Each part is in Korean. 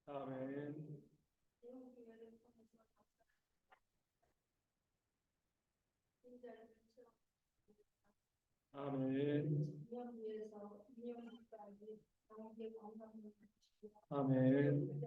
아멘. 아멘. 아멘.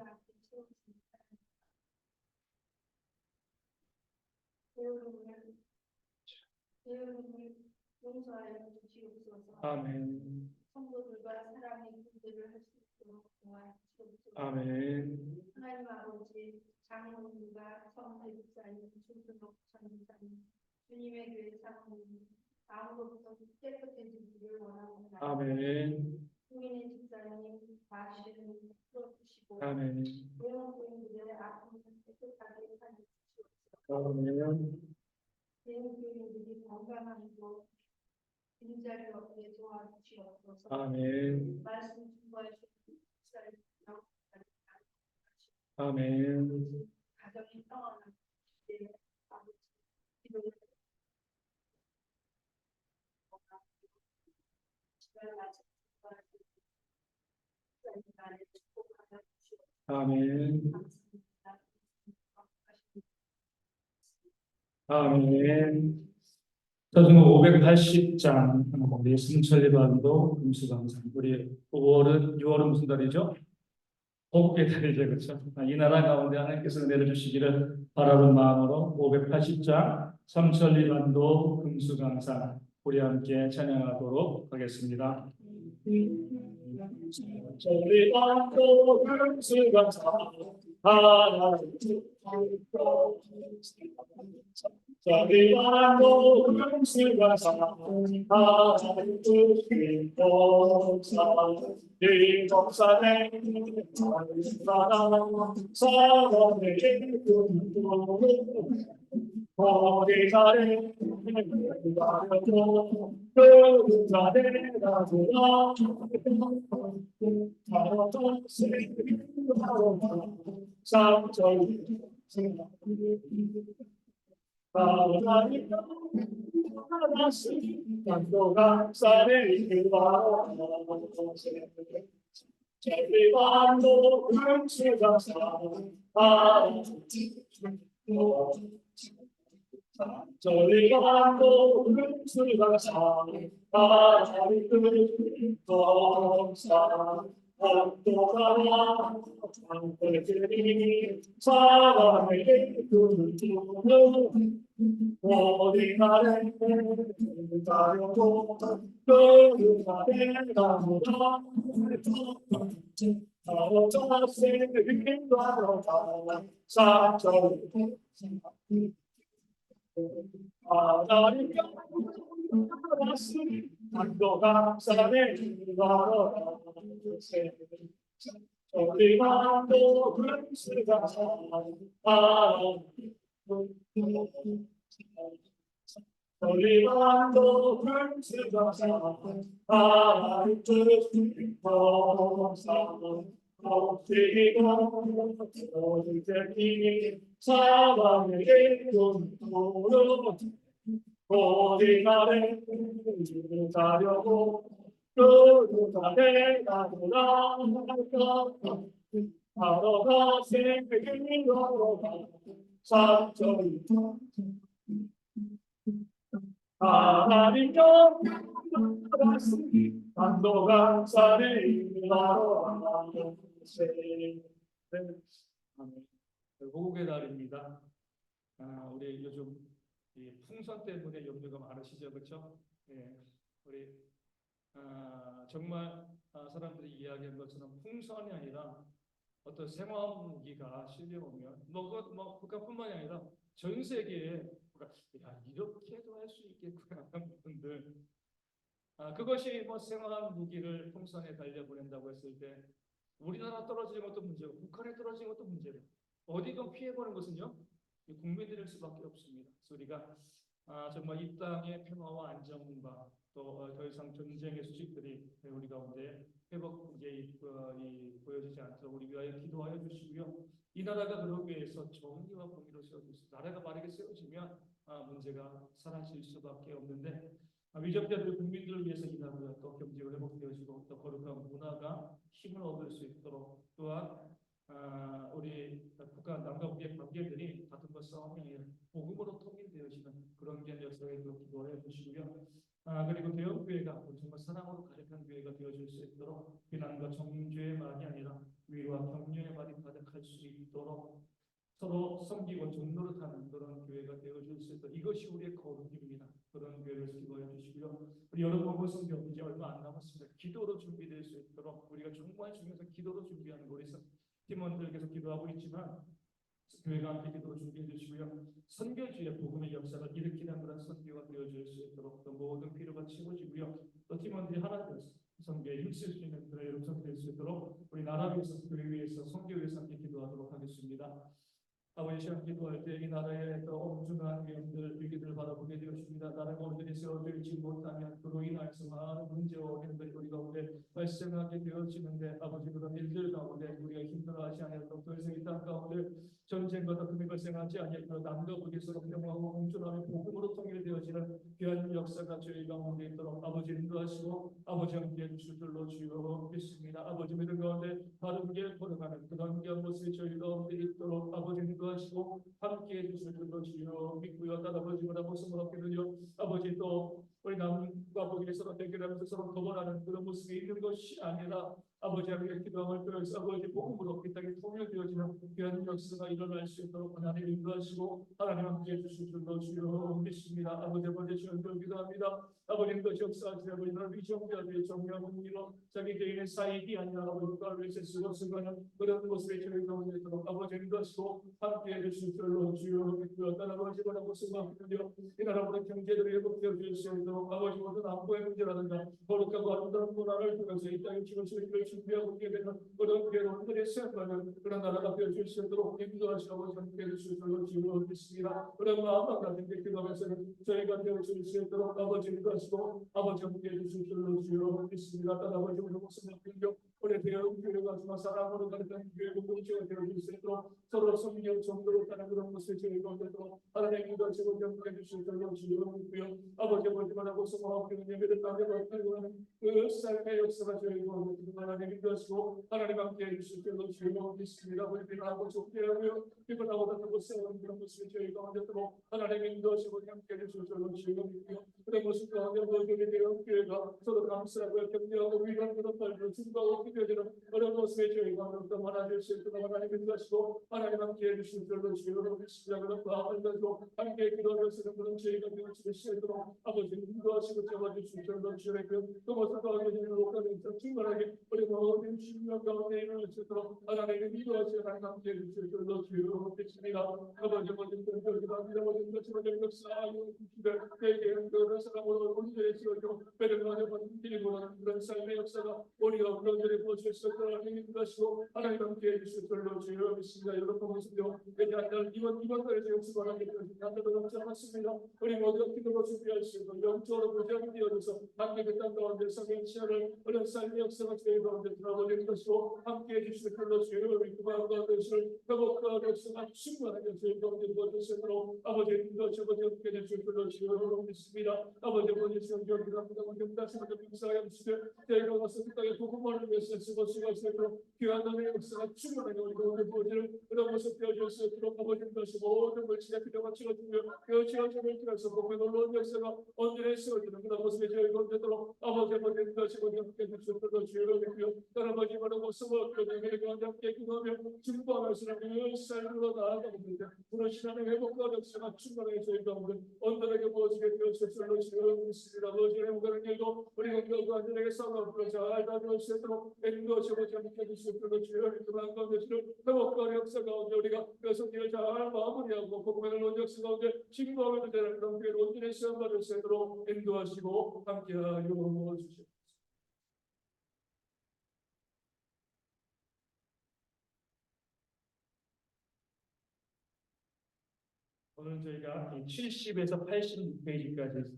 용서하여 주시옵소서. 아멘. 성도들과 사랑의 군대를 할 수 있도록 도와 주시옵소서. 아멘. 하나님 아버지, 장로님과 성대 집사님, 중등록 전집사님, 주님의 교회 사모님, 아무것도 깨끗해지기를 원합니다. 아멘. 국민의 집사님, 마시는 풀어주시고, 아멘. 대형교인들의 아픔을 깨끗하게 살려주시옵소서. 아멘. 대형교인들이 건강하고 빈자리 없게 도와주시옵소서. 아멘. 말씀 준비하시고 집사님, 아멘. 가정이 평안한 시대에 아버지 기도를 시간을 마쳐 나를 축복하여 주시옵소서. 아멘. 감사합니다. 아멘. 사도행전 580장 우리 승천리반도 금수강산. 우리 6월은 무슨 달이죠? 복의 달이죠, 그렇죠? 이 나라 가운데 하나님께서 은혜를 주시기를 바라는 마음으로 580장 삼천리반도 금수강산 우리 함께 찬양하도록 하겠습니다. 삼천리반도 금수강산 하나님 저리반도 금수강산 하나님 이동산에 사랑의 꿈도 어디가래 가려도 그자네 나보다 다른 생각으로 삼천리 하나님 하나씩 강도강산에 이르러 저리반도 금수강산 저리반도 금수강산 하나님 금동산 복도가라 장들이 사랑의 꿈도 어디가래 가려도 그가래 나보다 나로자 생긴다로 삼천리 하나님 알았으니 강도강산에 이르러 저리반도 금수강산 저리반도 금수강산 하나님 뜻이옵소서. 어디가 어디든지 사랑의 꿈도 어디가래 가려고 그가 내가 돌아갈까 바로가 생기로 삼천리 하나님 영원하시니 강도강산에 이르러 호국의 달입니다. 우리 요즘 이 풍선 때문에 염려가 많으시죠, 그렇죠? 예, 우리 정말 사람들이 이야기한 것처럼 풍선이 아니라 어떤 생화무기가 실려오면 뭐 북한뿐만이 아니라 전 세계에 야, 이렇게도 할 수 있겠구나 하는 분들 그것이 뭐 생화무기를 풍선에 달려보낸다고 했을 때 우리나라 떨어지는 것도 문제고 북한에 떨어지는 것도 문제고 어디든 피해보는 것은요 국민들일 수밖에 없습니다. 그래서 우리가 정말 이 땅의 평화와 안정과 또 더 이상 전쟁의 수식들이 우리 가운데 회복이 보여지지 않도록 우리 위하여 기도하여 주시고요. 이 나라가 그러기 위해서 정의와 공의로 세워주시고 나라가 바르게 세워지면 문제가 사라질 수밖에 없는데 위적자들 국민들을 위해서 이 나라가 또 경제가 회복되어지고 또 거룩한 문화가 힘을 얻을 수 있도록 또한 우리 북한 남과 북의 관계들이 같은 것 싸움이 아니라 복음으로 통일되어지는 그런 귀한 역사에 또 기도해 주시고요. 그리고 대형교회가 정말 사랑으로 가득한 교회가 되어질 수 있도록 비난과 정죄의 말이 아니라 위로와 격려의 말이 가득할 수 있도록 서로 섬기고 존노릇하는 그런 교회가 되어질 수 있도록 이것이 우리의 거룩입니다. 그런 교회를 기도해 주시고요. 우리 여러분 성경 이제 얼마 안 남았습니다. 기도로 준비될 수 있도록 우리가 정말 중요해서 기도로 준비하는 우리 팀원들께서 기도하고 있지만 교회가 함께 기도로 준비해 주시고요. 선교주의 복음의 역사를 일으키는 그런 선교가 되어질 수 있도록 또 모든 필요가 채워지고요. 또 팀원들이 하나 되어서 선교에 힘쓸 수 있는 그런 여러분 될 수 있도록 우리 나라 위해서 교회 위해서 선교 위해서 함께 기도하도록 하겠습니다. 아버지 시간 기도할 때 이 나라의 또 엄중한 위험들 위기들을 바라보게 되었습니다. 나라가 온전히 세워지지 못하면 그로 인하여서 많은 문제와 어려움들이 우리 가운데 발생하게 되어지는데 아버지 그런 일들 가운데 우리가 힘들어하지 않도록 더 이상 이 땅 가운데 전쟁과 다툼이 발생하지 않도록 남과 북이 서로 평화하고 공존하며 복음으로 통일되어지는 귀한 역사가 저희 가운데 있도록 아버지 인도하시고 아버지 함께 해주실 줄로 주여 믿습니다. 아버지 믿음 가운데 바른 길 걸어가는 그런 귀한 모습이 저희 가운데 있도록 아버지 인도하시고 함께 해주실 줄로 주여 믿고요. 아버지보다 모습을 얻게 되려 아버지 또 우리 남과 북이 서로 대결하면서 서로 도발하는 그런 모습이 있는 것이 아니라 아버지 함께 기도함을 통해서 아버지 복음으로 이 땅에 통일되어지는 귀한 역사가 일어날 수 있도록 하나님 인도하시고 하나님 함께 해주실 줄로 주여 믿습니다. 아버지 주여 기도합니다. 아버지는 그 역사하시는 아버지 나를 위정자들의 정령은 이로 자기 개인의 사익이 아니라 아버지 나를 위해서 쓰고쓰고하는 그런 모습에 저희 가운데 있도록 아버지 인도하시고 함께 해주실 줄로 주여 믿고요. 다른 아버지보다 모습을 이 나라보다 경제들이 회복되어 수 있도록 아버지 모든 안보의 문제라든가 거룩하고 아름다운 문화를 통해서 이 땅에 지금 수익을 준비하고 있게 되는 그런 괴로움들이 생각하는 그런 나라가 되어질 수 있도록 인도하시고 함께 해주실 줄로 주여 믿습니다. 그런 마음만 가진 게 기도하면서는 저희가 되어질 수 있도록 아버지 인도하시고 아버지 함께 해주실 줄로 주여 믿습니다. 다른 아버지 우리 목숨을 빌려 우리 대형 교회가 정말 사랑으로 가득한 교회 공동체가 되어질 수 있도록 서로 섬기고 정도로 따는 그런 모습을 저희 가운데 또 하나님 인도하시고 함께 해주실 줄로 주여 믿고요. 아버지만 하고 소망하고 있는 예배를 가운데 발표하는 그 삶의 역사가 저희 가운데 하나님 인도하시고 하나님 함께 해주실 줄로 주여 믿습니다. 우리 비난하고 좁게하고요 비판하고 다투고 세우는 그런 모습을 저희 가운데 또 하나님 인도하시고 함께 해주실 줄로 주여 믿고요. 그런 모습 가운데 모든 대형 교회가 서로 감사하고 격려하고 위로하는 그런 말들을 준비하고 기도되는 그런 모습에 저희 가운데 또 하나님 수 있도록 하나님 인도하시고 하나님 함께 해주실 줄로 주여 믿습니다. 그런 마음을 가지고 함께 기도하면서 그런 저희가 되어질 수 있도록 아버지 인도하시고 잡아주실 줄로 주여 또 모습 가운데 있는 목사님 충분하게 우리 모든 신명 가운데 일어날 수 있도록 하나님의 인도하시고 하나님 함께 해주실 줄로 주여 믿습니다. 아버지 모든 것들을 모든 것을 역사하여 주시되 내게 그런 사람으로 온전히 지어주고 배려하는 그런 삶의 역사가 우리가 온전히 보실 수 있도록 하나님 인도하시고 하나님 함께 해주실 줄로 주여 믿습니다. 여러분 모습도 이번 달에 역사가 하나님 한달도 넘지 않았습니다. 우리 모두 기도로 준비할 수 있고 영적으로 부정이 되어져서 함께 그 땅 가운데 성의 치열을 어려운 삶의 역사가 저희 가운데 들어버리는 것이고 함께 해주실 줄로 주여 믿고 마음과 뜻을 회복과 역사가 충만하게 저희 가운데 모여주시도록 아버지 인도하시고 함께 해주실 줄로 주여 믿습니다. 아버지 보내주시는 기도합니다. 다시금 역사에 주시되 저희가 와서 그 땅에 복음을 위해서 쓰고 수고하시도록 귀한 은혜의 역사가 충만하게 우리 가운데 보여지는 그런 모습 되어질 수 있도록 아버지 인도하시고 모든 물질의 필요가 채워지며 그 채워짐을 통해서 복음의 놀라운 역사가 온전히 세워지는 그런 모습에 저희 가운데 있도록 아버지 인도하시고 함께 해주실 줄로 주여 믿고요. 아버지 바라고 수고하고 내게 가운데 함께 기도하며 증거하면서 그 삶으로 나아가고 있는데 그러신 하나님의 회복과 역사가 충만하게 저희 가운데 온전하게 모아지게 되었을 줄로 주여 믿습니다. 아버지의 행복하는 길도 우리 건강과 안전하게 싸워서 잘 다녀올 수 있도록 인도하시고 함께 해주실 줄로 주여 믿는 가운데 회복과 역사 가운데 우리가 그래서 잘 마무리하고 복음의 놀라운 역사 가운데 증거하면 되는 그런 교회를 온전히 시험받을 수 있도록 인도하시고 함께하여 주시옵소서. 오늘 저희가 70에서 86페이지까지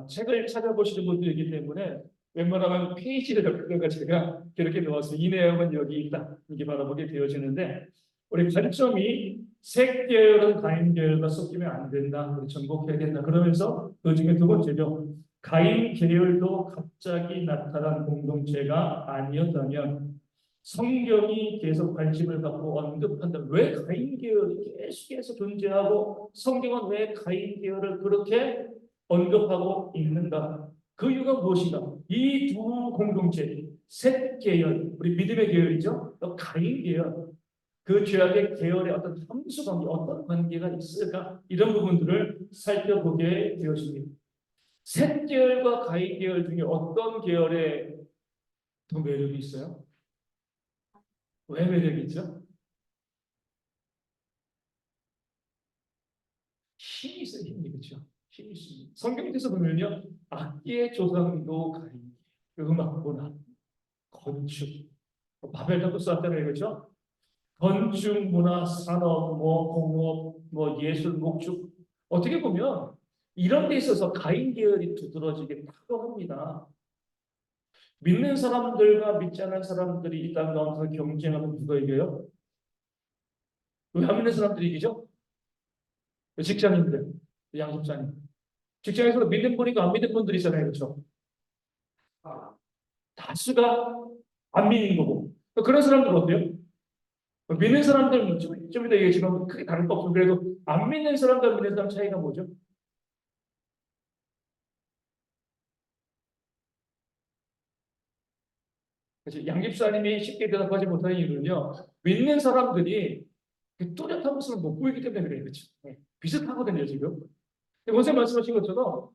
책을 찾아보시는 분들이기 때문에 웬만하면 페이지를 제가 이렇게 넣어서 이 내용은 여기 있다 이렇게 바라보게 되어지는데 우리 관점이 색계열은 가인계열과 섞이면 안 된다. 우리 정복해야 된다. 그러면서 그 중에 두 번째죠. 가인 계열도 갑자기 나타난 공동체가 아니었다면 성경이 계속 관심을 갖고 언급한다. 왜 가인 계열이 계속해서 존재하고 성경은 왜 가인 계열을 그렇게 언급하고 있는가? 그 이유가 무엇인가? 이 두 공동체, 셋 계열, 우리 믿음의 계열이죠. 또 가인 계열, 그 죄악의 계열의 어떤 함수 관계, 어떤 관계가 있을까? 이런 부분들을 살펴보게 되었습니다. 셋 계열과 가인 계열 중에 어떤 계열에 더 매력이 있어요? 왜 매력이 있죠? 힘이 있어요, 힘이. 그렇죠? 힘이 있습니다. 성경에서 보면요, 악기의 조상도 가인, 음악구나, 건축, 바벨탑도 쌓았잖아요, 그렇죠? 건축, 문화, 산업, 공업, 예술, 목축. 어떻게 보면 이런 데 있어서 가인 계열이 두드러지게 탁월합니다. 믿는 사람들과 믿지 않는 사람들이 이 땅 가운데서 경쟁하면 누가 이겨요? 왜 안 믿는 사람들이 이기죠? 직장인들, 양집사님. 직장에서 믿는 분이고 안 믿는 분들이 있잖아요, 그렇죠? 다수가 안 믿는 거고. 그런 사람들은 어때요? 믿는 사람들은 좀 이따 얘기했지만 크게 다를 거 없고 그래도 안 믿는 사람과 믿는 사람 차이가 뭐죠? 그래서 양 집사님이 쉽게 대답하지 못하는 이유는요. 믿는 사람들이 그 뚜렷한 모습을 못 보이기 때문에 그래요. 그렇죠? 네. 비슷하거든요, 지금. 원생 말씀하신 것처럼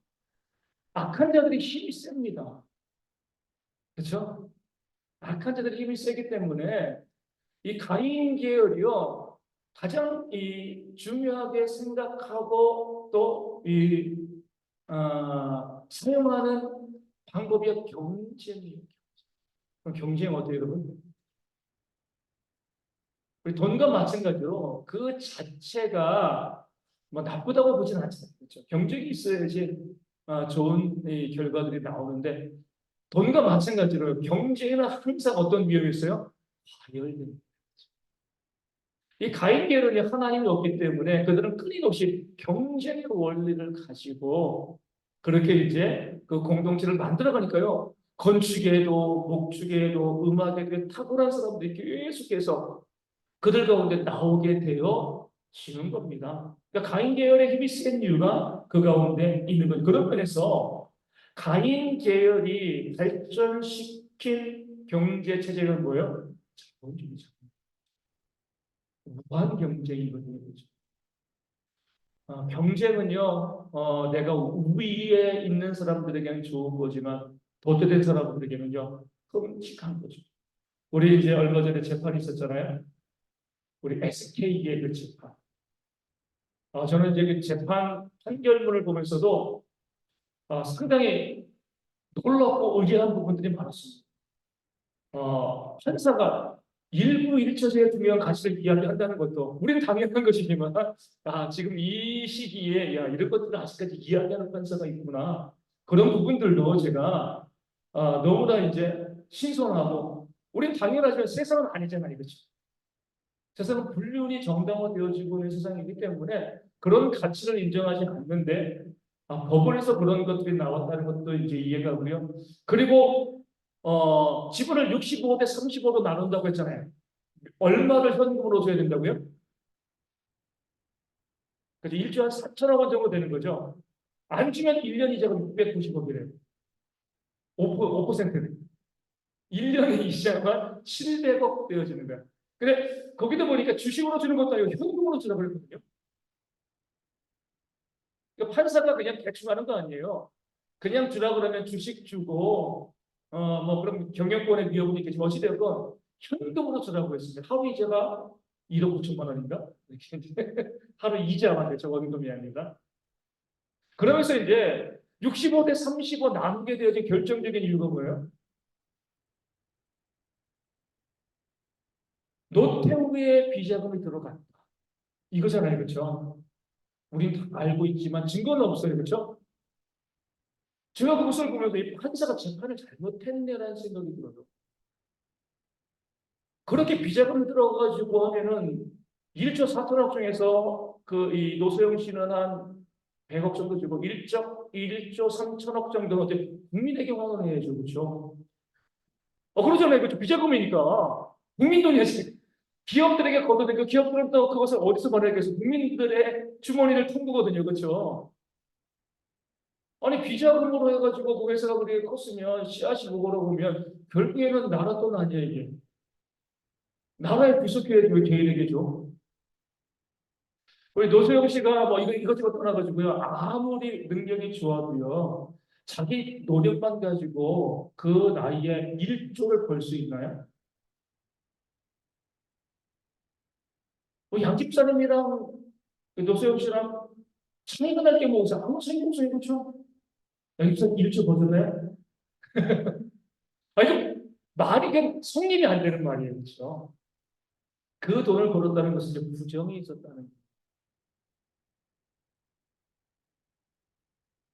악한 자들이 힘이 셉니다. 그렇죠? 악한 자들이 힘이 세기 때문에 이 가인 계열이요. 가장 이 중요하게 생각하고 또이 사용하는 방법이 경쟁이에요. 그럼 경쟁 어때요, 여러분? 우리 돈과 마찬가지로 그 자체가 뭐 나쁘다고 보지는 않잖아요. 그렇죠? 경쟁이 있어야지 좋은 이 결과들이 나오는데 돈과 마찬가지로 경쟁에는 항상 어떤 위험이 있어요? 파열됩니다. 이 가인 계열이 하나님이 없기 때문에 그들은 끊임없이 경쟁의 원리를 가지고 그렇게 이제 그 공동체를 만들어가니까요. 건축에도 목축에도 음악에도 탁월한 사람들이 계속해서 그들 가운데 나오게 되어지는 겁니다. 그러니까 가인 계열의 힘이 센 이유가 그 가운데 있는 거죠. 그런 면에서 가인 계열이 발전시킨 경제 체제가 뭐예요? 자본주의죠. 무한 경쟁이거든요. 그렇죠? 경쟁은요, 내가 우위에 있는 사람들에게는 좋은 거지만 도태된 사람들에게는요, 끔찍한 거죠. 우리 이제 얼마 전에 재판이 있었잖아요. 우리 SK의 그 재판. 저는 이제 그 재판 판결문을 보면서도 상당히 놀랍고 의아한 부분들이 많았습니다. 판사가 일부 일처제의 중요한 가치를 이야기한다는 것도 우리는 당연한 것이지만 지금 이 시기에 이런 것들을 아직까지 이야기하는 판사가 있구나. 그런 부분들도 제가 너무나 이제 신선하고 우리는 당연하지만 세상은 아니잖아요. 그렇죠? 세상은 불륜이 정당화되어지고 있는 세상이기 때문에 그런 가치를 인정하지 않는데 법원에서 그런 것들이 나왔다는 것도 이제 이해가 고요. 그리고 지분을 65대 35로 나눈다고 했잖아요. 얼마를 현금으로 줘야 된다고요? 그래서 1조 한 4천억 원 정도 되는 거죠. 안 주면 1년 이자가 690억이래요. 5%는. 1년의 이자가 700억 되어지는 거야. 근데 거기도 보니까 주식으로 주는 것도 아니고 현금으로 주라고 그랬거든요. 그러니까 판사가 그냥 대충 하는 거 아니에요. 그냥 주라 그러면 주식 주고 그럼 경영권의 위협은 있겠지만 어찌되건 현금으로 주라고 했습니다. 하루 이자가 1억 9천만 원인가? 하루 이자만 적어둔 금이 아니라. 그러면서 이제 65대 35 나누게 되어진 결정적인 이유가 뭐예요? 노태우의 비자금이 들어갔다. 이거잖아요. 그렇죠? 우린 다 알고 있지만 증거는 없어요. 그렇죠? 제가 그것을 보면서 이 판사가 재판을 잘못했네라는 생각이 들어요. 그렇게 비자금이 들어가지고 하면은 1조 4천억 중에서 그 이 노소영 씨는 한 100억 정도 주고 1조 3천억 정도는 어때 국민에게 환원해야죠. 그렇죠? 그러잖아요. 그렇죠? 비자금이니까. 국민 돈이지. 기업들에게 걷어들이고 기업들은 또 그것을 어디서 받아야겠어? 국민들의 주머니를 턴거거든요. 그렇죠? 아니 비자금으로 해가지고 그 회사가 그렇게 컸으면 씨앗이 그거로 보면 결국에는 나라 돈 아니야 이게. 나라에 비속해야지 왜 개인에게 줘? 우리 노소영 씨가 뭐 이것저것 떠나가지고요. 아무리 능력이 좋아도요. 자기 노력만 가지고 그 나이에 1조를 벌 수 있나요? 양 집사님이랑 그 노소영 씨랑 차이가 날 게 뭐 없어. 아무 차이가 없어요. 그렇죠? 양 집사님 1조 버셨나요? 아니, 말이 그냥 성립이 안 되는 말이에요. 그렇죠? 그 돈을 벌었다는 것은 이제 부정이 있었다는 거예요.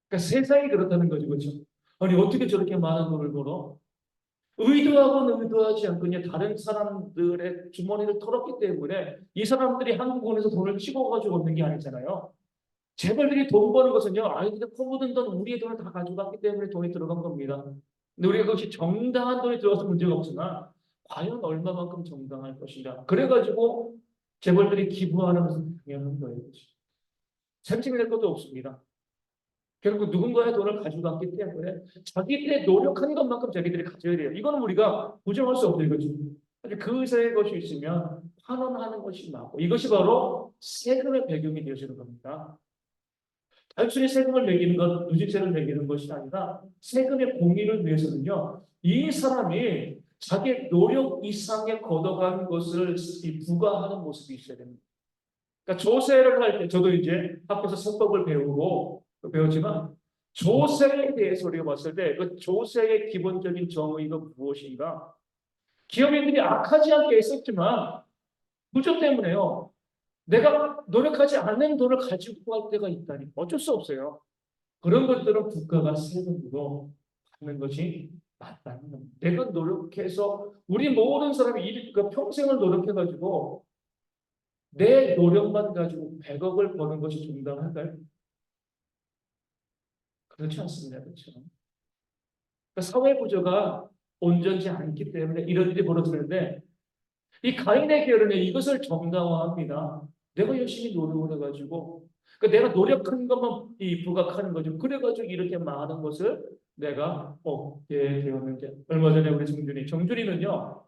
그러니까 세상이 그렇다는 거죠. 그렇죠? 아니, 어떻게 저렇게 많은 돈을 벌어? 의도하고는 의도하지 않고 그냥 다른 사람들의 주머니를 털었기 때문에 이 사람들이 한국은행에서 돈을 찍어가지고 얻는 게 아니잖아요. 재벌들이 돈 버는 것은요, 아이들이 퍼붓은 돈, 우리의 돈을 다 가져갔기 때문에 돈이 들어간 겁니다. 근데 우리가 그것이 정당한 돈이 들어와서 문제가 없으나 과연 얼마만큼 정당할 것인가. 그래가지고 재벌들이 기부하는 것은 당연한 거예요. 샘증이 될 것도 없습니다. 결국 누군가의 돈을 가져갔기 때문에 자기들의 노력한 것만큼 자기들이 가져야 돼요. 이거는 우리가 부정할 수 없는 거죠. 그새의 것이 있으면 환원하는 것이 맞고 이것이 바로 세금의 배경이 되어지는 겁니다. 단순히 세금을 매기는 것, 누진세를 매기는 것이 아니라 세금의 공의를 위해서는요. 이 사람이 자기의 노력 이상의 걷어간 것을 부과하는 모습이 있어야 됩니다. 그러니까 조세를 할 때 저도 이제 학교에서 세법을 배우고 배웠지만 조세에 대해서 우리가 봤을 때 그 조세의 기본적인 정의가 무엇인가? 기업인들이 악하지 않게 했었지만 구조 때문에요. 내가 노력하지 않는 돈을 가지고 갈 때가 있다니 어쩔 수 없어요. 그런 것들은 국가가 세금으로 받는 것이 맞다는 겁니다. 내가 노력해서 우리 모든 사람이 그 평생을 노력해가지고 내 노력만 가지고 100억을 버는 것이 정당할까요? 그렇지 않습니다. 그렇죠? 그러니까 사회 구조가 온전치 않기 때문에 이런 일이 벌어지는데 이 가인의 결혼에 이것을 정당화합니다. 내가 열심히 노력을 해가지고 그러니까 내가 노력한 것만 부각하는 거죠. 그래가지고 이렇게 많은 것을 내가 얻게 되었는데 얼마 전에 우리 정준이는요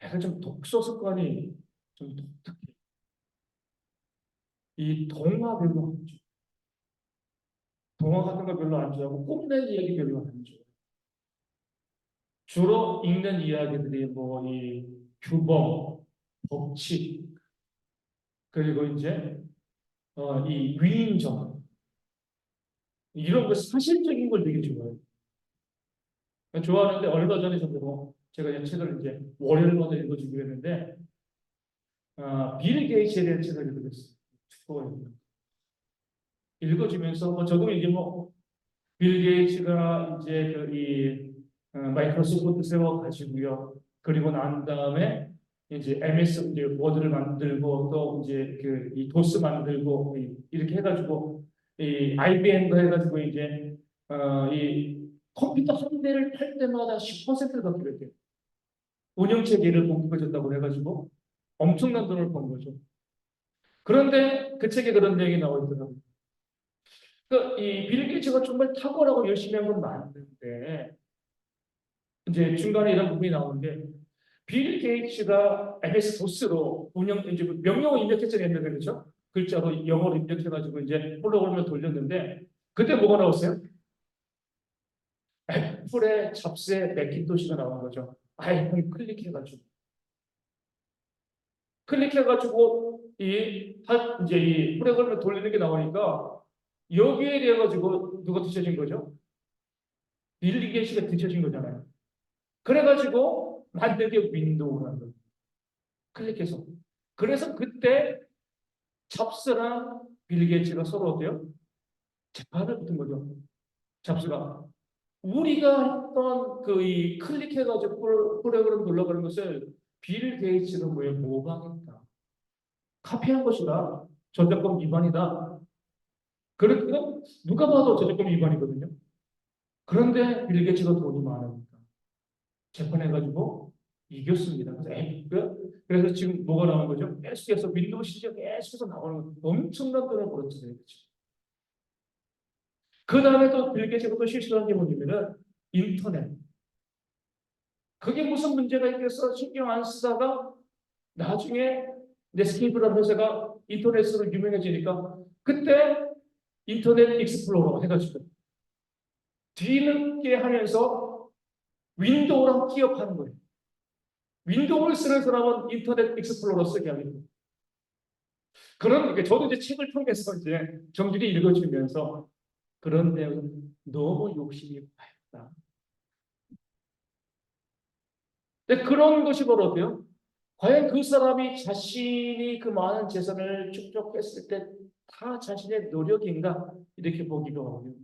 약간 좀 독서 습관이 좀 독특해. 이 동화 별로 안 좋아. 동화 같은 거 별로 안 좋아하고 꿈내 이야기 별로 안 좋아. 주로 읽는 이야기들이 뭐 이 규범, 법칙, 그리고 이제 이 위인전 이런 거 사실적인 걸 되게 좋아해요. 좋아하는데 얼마 전에 저도 제가 이 책을 이제 월요일마다 읽어주기로 했는데 빌 게이츠에 대한 책을 읽어줬어요. 축구입니다. 읽어주면서 저도 이제 빌 게이츠가 이제 마이크로소프트 세워가지고요. 그리고 난 다음에 이제 MS 이제 워드를 만들고 또 이제 이 도스 만들고 이렇게 해가지고 이 IBM도 해가지고 이제 이 컴퓨터 한 대를 팔 때마다 10%를 받기로 했대요. 운영체계를 공급해줬다고 해가지고 엄청난 돈을 번 거죠. 그런데 그 책에 그런 내용이 나와 있더라고요. 이빌 게이츠가 정말 탁월하고 열심히 한 건 맞는데 이제 중간에 이런 부분이 나오는데 빌 게이츠가 MS 도스로 이제 명령어 입력했잖아요, 그렇죠? 글자로 영어로 입력해가지고 이제 홀로그램을 돌렸는데 그때 뭐가 나왔어요? 애플의 잡스의 맥킨토시가 나온 거죠. 아이폰 클릭해가지고 이제 이 프로그램을 돌리는 게 나오니까 여기에 대해 가지고 누가 뒤처진 거죠? 빌 게이츠가 뒤처진 거잖아요. 그래가지고 만든 게 윈도우라는 거예요. 클릭해서. 그래서 그때 잡스랑 빌 게이츠가 서로 어때요? 재판을 붙은 거죠. 잡스가. 우리가 했던 이 클릭해가지고 프로그램 돌아가는 것을 빌 게이츠가 왜 모방했다. 카피한 것이다. 저작권 위반이다. 그러니까 누가 봐도 저작권 위반이거든요. 그런데 빌 게이츠가 돈이 많으니까 재판해가지고 이겼습니다. 그래서 지금 뭐가 나온 거죠? 계속해서 윈도우 시리즈가 계속해서 나오는 거예요. 엄청난 돈을 벌었잖아요. 그렇죠? 그 다음에 또 빌 게이츠가 또 실수한 게 뭐냐면은 인터넷. 그게 무슨 문제가 있겠어? 신경 안 쓰다가 나중에 넷스케이프라는 회사가 인터넷으로 유명해지니까 그때 인터넷 익스플로러 해가지고 뒤늦게 하면서 윈도우랑 끼업하는 거예요. 윈도우를 쓰는 사람은 인터넷 익스플로러 쓰게 하고 그런 저도 이제 책을 통해서 이제 정직히 읽어주면서 그런 내용은 너무 욕심이 많다. 근데 그런 것이 바로 어때요? 과연 그 사람이 자신이 그 많은 재산을 축적했을 때 다 자신의 노력인가? 이렇게 보기도 하고요.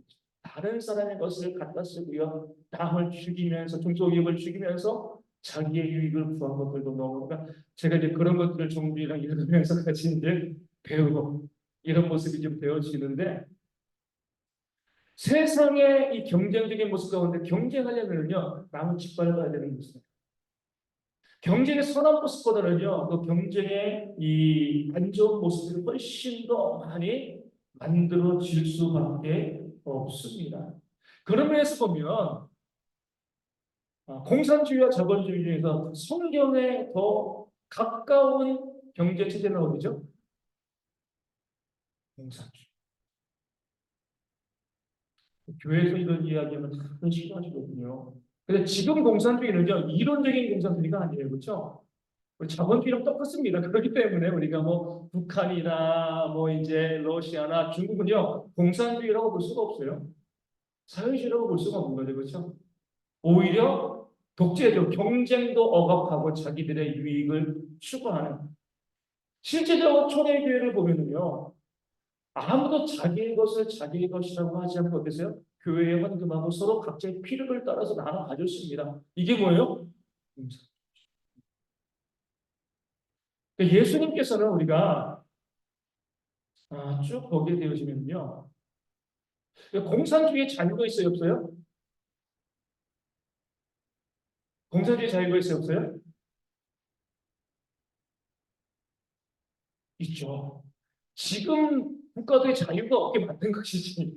다른 사람의 것을 갖다 쓰고요. 남을 죽이면서, 중소기업을 죽이면서 자기의 유익을 구한 것들도 너무, 그러니까 제가 이제 그런 것들을 종주이랑 읽으면서 같이 이제 배우고 이런 모습이 좀 되어지는데 세상의 이 경쟁적인 모습 가운데 경쟁하려면요, 남을 짓밟아야 되는 것입니다. 경쟁의 선한 모습보다는요, 그 경쟁의 이 안 좋은 모습들이 훨씬 더 많이 만들어질 수밖에 없습니다. 그런 면에서 보면 공산주의와 자본주의 중에서 성경에 더 가까운 경제 체제는 어디죠? 공산주의. 교회에서 이런 이야기하면 참 싫어하시거든요. 근데 지금 공산주의는요, 이론적인 공산주의가 아니에요. 그렇죠? 우리 자본주의랑 똑같습니다. 그렇기 때문에 우리가 뭐 북한이나 뭐 이제 러시아나 중국은요 공산주의라고 볼 수가 없어요. 사회주의라고 볼 수가 없는 거죠, 그렇죠? 오히려 독재적 경쟁도 억압하고 자기들의 유익을 추구하는 실제적으로 초대교회를 보면은요 아무도 자기의 것을 자기의 것이라고 하지 않고 어떠세요? 교회에 헌금하고 서로 각자의 필요를 따라서 나눠 가졌습니다. 이게 뭐예요? 예수님께서는 우리가 쭉 보게 되어지면요. 공산주의에 자유가 있어요, 없어요? 공산주의 자유가 있어요, 없어요? 있죠. 지금 국가도의 자유가 없게 만든 것이지.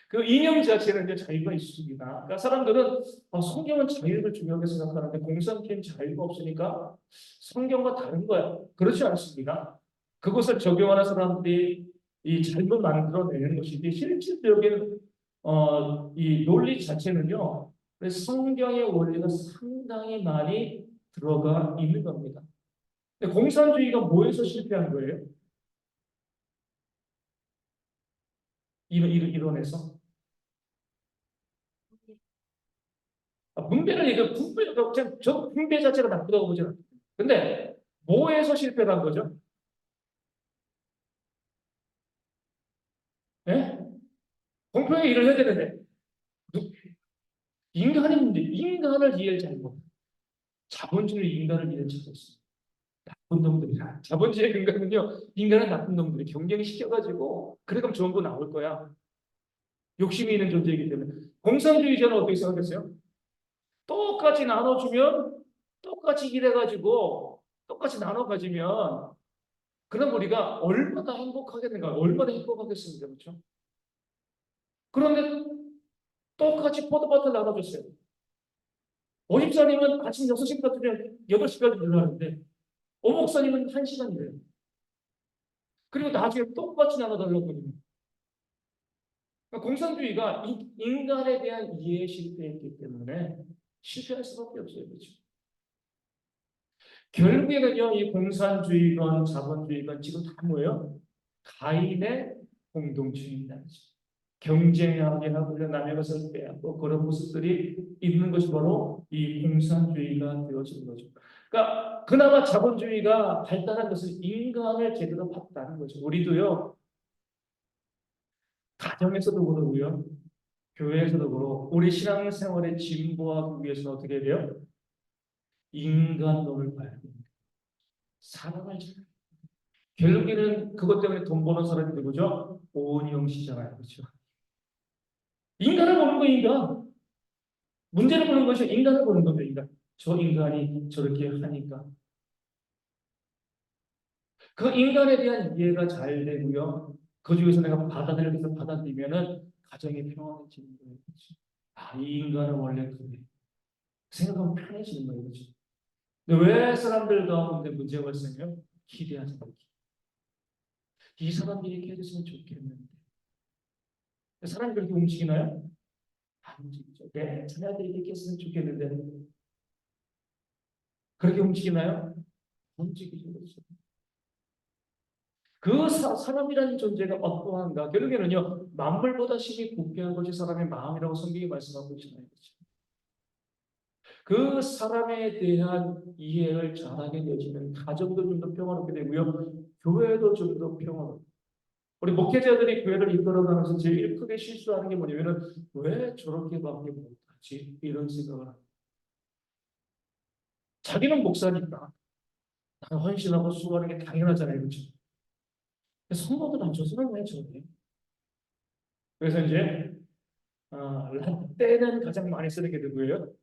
그 이념 자체는 이제 자유가 있습니다. 그러니까 사람들은 성경은 자유를 중요하게 생각하는데 공산주의는 자유가 없으니까 성경과 다른 거야. 그렇지 않습니다. 그것을 적용하는 사람들이 이 잘못 만들어내는 것이지 실질적인 이 논리 자체는요. 성경의 원리가 상당히 많이 들어가 있는 겁니다. 근데 공산주의가 뭐에서 실패한 거예요? 이론에서. 분배를 얘기해, 저 분배 자체가 나쁘다고 보지 않아요. 근데 뭐에서 실패한 거죠? 예? 공평하게 일을 해야 되는데 인간의 문제, 인간을 이해를 잘못 자본주의 인간을 이해를 잘못했어요. 나쁜 놈들이라. 자본주의 근간은요, 인간은 나쁜 놈들이 경쟁 시켜가지고 그래 그럼 좋은 거 나올 거야. 욕심이 있는 존재이기 때문에. 공산주의자는 어떻게 생각했어요? 똑같이 나눠주면 똑같이 일해가지고 똑같이 나눠 가지면 그럼 우리가 얼마나 행복하겠는가, 얼마나 행복하겠습니까, 그렇죠? 그런데 똑같이 포도밭을 나눠줬어요. 50살이면 아침 6시부터 8시까지 일하는데 5목사님은 1시간 일해요. 그리고 나중에 똑같이 나눠달라고 합니다. 그러니까 공산주의가 인간에 대한 이해에 실패했기 때문에 실패할 수밖에 없어요. 그렇죠? 결국에는요, 이 공산주의건 자본주의건 지금 다 뭐예요? 가인의 공동주의입니다. 경쟁하게 하고 남의 것을 빼앗고 그런 모습들이 있는 것이 바로 이 공산주의가 되어지는 거죠. 그러니까 그나마 자본주의가 발달한 것은 인간을 제대로 봤다는 거죠. 우리도요, 가정에서도 그러고요, 교회에서도 그렇고 우리 신앙생활의 진보하기 위해서는 어떻게 돼요? 인간론을 봐야 됩니다. 사람을 잘 결국에는 그것 때문에 돈 버는 사람이 누구죠? 오은영 씨잖아요. 그렇죠? 인간을 보는 거 인간. 문제를 보는 것이 인간을 보는 겁니다. 인간. 저 인간이 저렇게 하니까. 그 인간에 대한 이해가 잘 되고요. 그 중에서 내가 받아들여서 받아들이면은 가정이 평안해지는 거예요. 그렇죠? 아, 이 인간은 원래 그래. 생각하면 편해지는 거예요. 그렇죠? 근데 왜 사람들 가운데 문제가 발생해요? 기대하지 않기. 이 사람들이 이렇게 해줬으면 좋겠는데. 사람이 그렇게 움직이나요? 안 움직이죠. 내 자녀들이 이렇게 했으면 좋겠는데. 그렇게 움직이나요? 안 움직이죠. 그렇죠? 그 사람이라는 존재가 어떠한가? 결국에는요, 만물보다 심히 부패한 것이 사람의 마음이라고 성경이 말씀하고 있잖아요. 그렇죠? 그 사람에 대한 이해를 잘하게 되어지면 가정도 좀 더 평화롭게 되고요, 교회도 좀 더 평화롭고. 우리 목회자들이 교회를 이끌어가면서 제일 크게 실수하는 게 뭐냐면은 왜 저렇게밖에 못하지? 이런 생각을 합니다. 자기는 목사니까 나는 헌신하고 수고하는 게 당연하잖아요. 그렇죠? 성도들 안 줘서는 왜 저래? 그래서 이제 라떼는 가장 많이 쓰는 게 누구예요?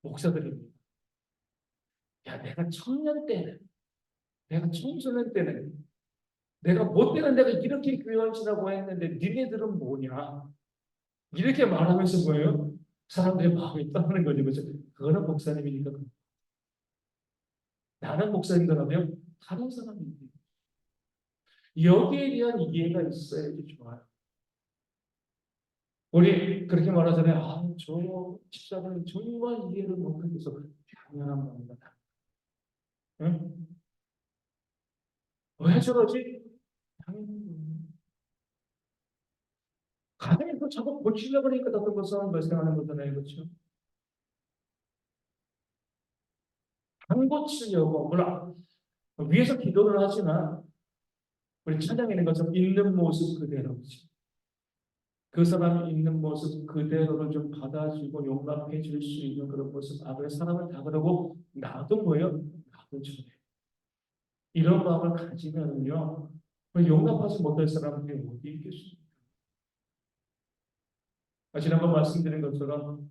목사들입니다. 야, 내가 청년 때는, 내가 청소년 때는, 내가 못 되는 내가 이렇게 교회 헌신하고 했는데 니네들은 뭐냐? 이렇게 말하면서 뭐예요? 사람들의 마음이 떠나는 거죠. 그죠? 그거는 목사님이니까. 나는 목사님 거라면 다른 사람인데. 여기에 대한 이해가 있어야지 좋아요. 우리 그렇게 말하잖아요. 아, 저 집사는 정말 이해를 못하겠어. 당연한 겁니다. 응? 왜 저러지? 당연한 거예요. 가만히 또 자꾸 고치려고 하니까 더 그런 싸움 발생하는 거잖아요. 그렇죠? 안 고치려고, 물론 위에서 기도를 하지만 우리 찬양에 있는 것처럼 있는 모습 그대로지. 그 사람이 있는 모습 그대로를 좀 받아주고 용납해 줄 수 있는 그런 모습. 아, 그래, 사람을 다 그러고 나도 뭐예요? 나도 저래. 이런 마음을 가지면요, 용납하지 못할 사람들이 어디 있겠습니까? 지난번 말씀드린 것처럼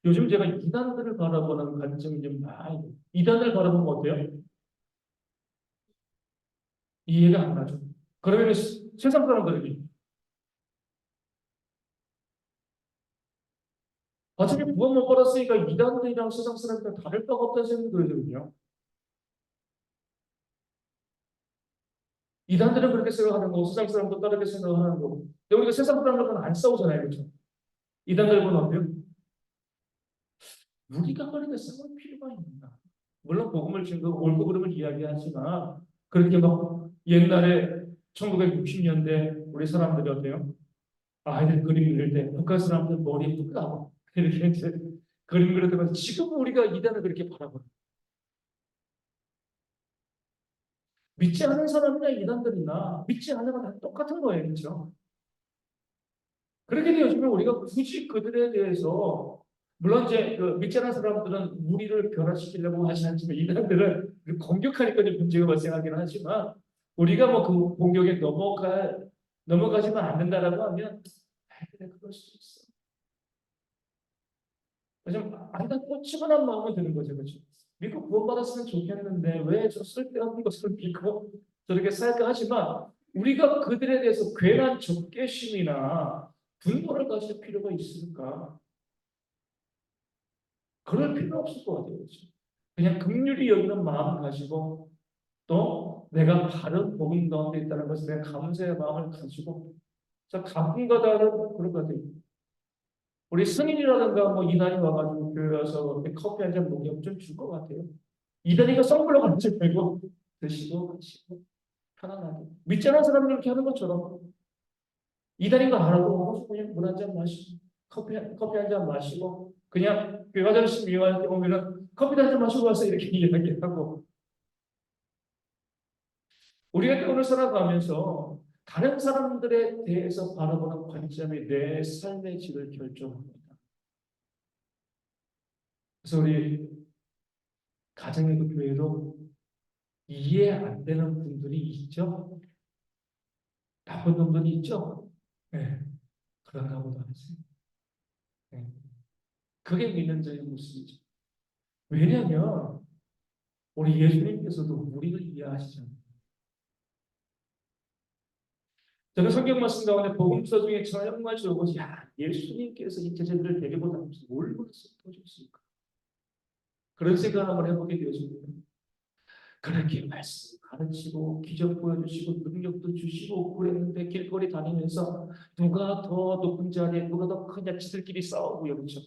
요즘 제가 이단들을 바라보는 관점이 좀 많이, 이단을 바라보면 어때요? 이해가 안 가죠. 그러면 세상 사람들이 어차피 구원 못 받았으니까 이단들이랑 세상 사람들이랑 다를 바가 없다는 생각이 들거든요. 이단들은 그렇게 생각하는 거고 세상 사람도 다르게 생각하는 거고. 근데 우리가 세상 사람들과는 안 싸우잖아요. 그렇죠? 이단들과는 어때요? 우리가 그렇게 싸울 필요가 있나? 물론 복음을 증거 옳고 그름을 이야기하지만 그렇게 막 옛날에 1960년대 우리 사람들이 어때요? 아이들 그림 그릴 때 북한 사람들 머리 붓다고 이렇게 이제 그림 그리다가 지금 우리가 이단을 그렇게 바라보는 믿지 않은 사람이나 이단들이나 믿지 않는 건 다 똑같은 거예요. 그렇죠? 그렇게 되어지면 우리가 굳이 그들에 대해서 물론 이제 그 믿지 않는 사람들은 우리를 변화시키려고 하지 않지만 이단들은 공격하니까 좀 문제가 발생하긴 하지만 우리가 뭐 그 공격에 넘어가지만 않는다라고 하면 그래 그럴 수 있어. 좀 아니다 꽂히고난 마음이 드는 거죠. 그렇죠? 믿고 구원받았으면 좋겠는데 왜 저 쓸데없는 것을 믿고 저렇게 살까 하지만 우리가 그들에 대해서 괜한 적개심이나 분노를 가질 필요가 있을까? 그럴 필요 없을 것 같아요. 그렇죠? 그냥 긍휼히 여기는 마음 가지고 또 내가 바른 복음 가운데 있다는 것을 내가 감사의 마음을 가지고 자 가끔 가다는 그런 것 같아요. 우리 승인이라든가 뭐 이단이 와가지고 교회 와서 커피 한 잔 먹으면 좀 줄 것 같아요. 이단이가 썸블러 가지 말고 드시고 마시고 편안하게 믿지 않은 사람이 이렇게 하는 것처럼 이단인 거 알아도 그냥 물 한 잔 마시고 커피 한 잔 마시고 그냥 교회 화장실 이용할 때 오면은 커피 한 잔 마시고 와서 이렇게 이야기하고 우리가 오늘 살아가면서 다른 사람들에 대해서 바라보는 관점이 내 삶의 질을 결정합니다. 그래서 우리 가정에도 교회도 이해 안 되는 분들이 있죠. 나쁜 놈들이 있죠. 네, 그런가 보다 하세요. 네. 그게 믿는 자의 모습이죠. 왜냐하면 우리 예수님께서도 우리를 이해하시잖아요. 저는 성경 말씀 가운데 복음서 중에 정말 좋은 야 예수님께서 이 제자들을 데리고 다니면서 뭘 그렇게 보셨을까? 그런 생각을 한번 해보게 되었습니다. 그렇게 말씀 가르치고 기적 보여주시고 능력도 주시고 그랬는데 길거리 다니면서 누가 더 높은 자리에 누가 더 크냐 지들끼리 싸우고요. 그렇죠?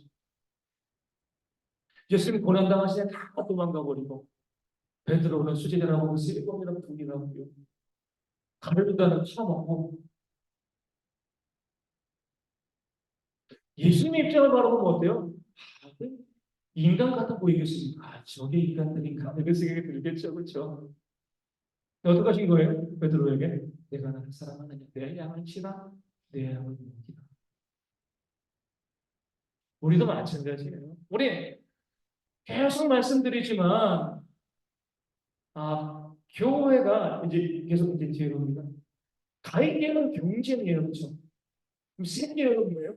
예수님 고난당하시냐 다 도망가 버리고 베드로는 수제자라고 세리공이랑 분이라고요. 가르르다는 쳐먹고 예수님 입장을 바라보면 어때요? 아, 인간 같아 보이겠습니까? 아, 저게 인간들인가? 이런 생각이 들겠죠. 그렇죠? 어떻게 하신 거예요? 베드로에게 내가 나를 사랑하느냐 내 양을 치라 내 양을 먹이라. 우리도 마찬가지예요. 우리 계속 말씀드리지만 교회가 이제 계속 이제 제로입니다. 가인계는 경쟁이에요. 그렇죠? 그럼 셋계는 뭐예요?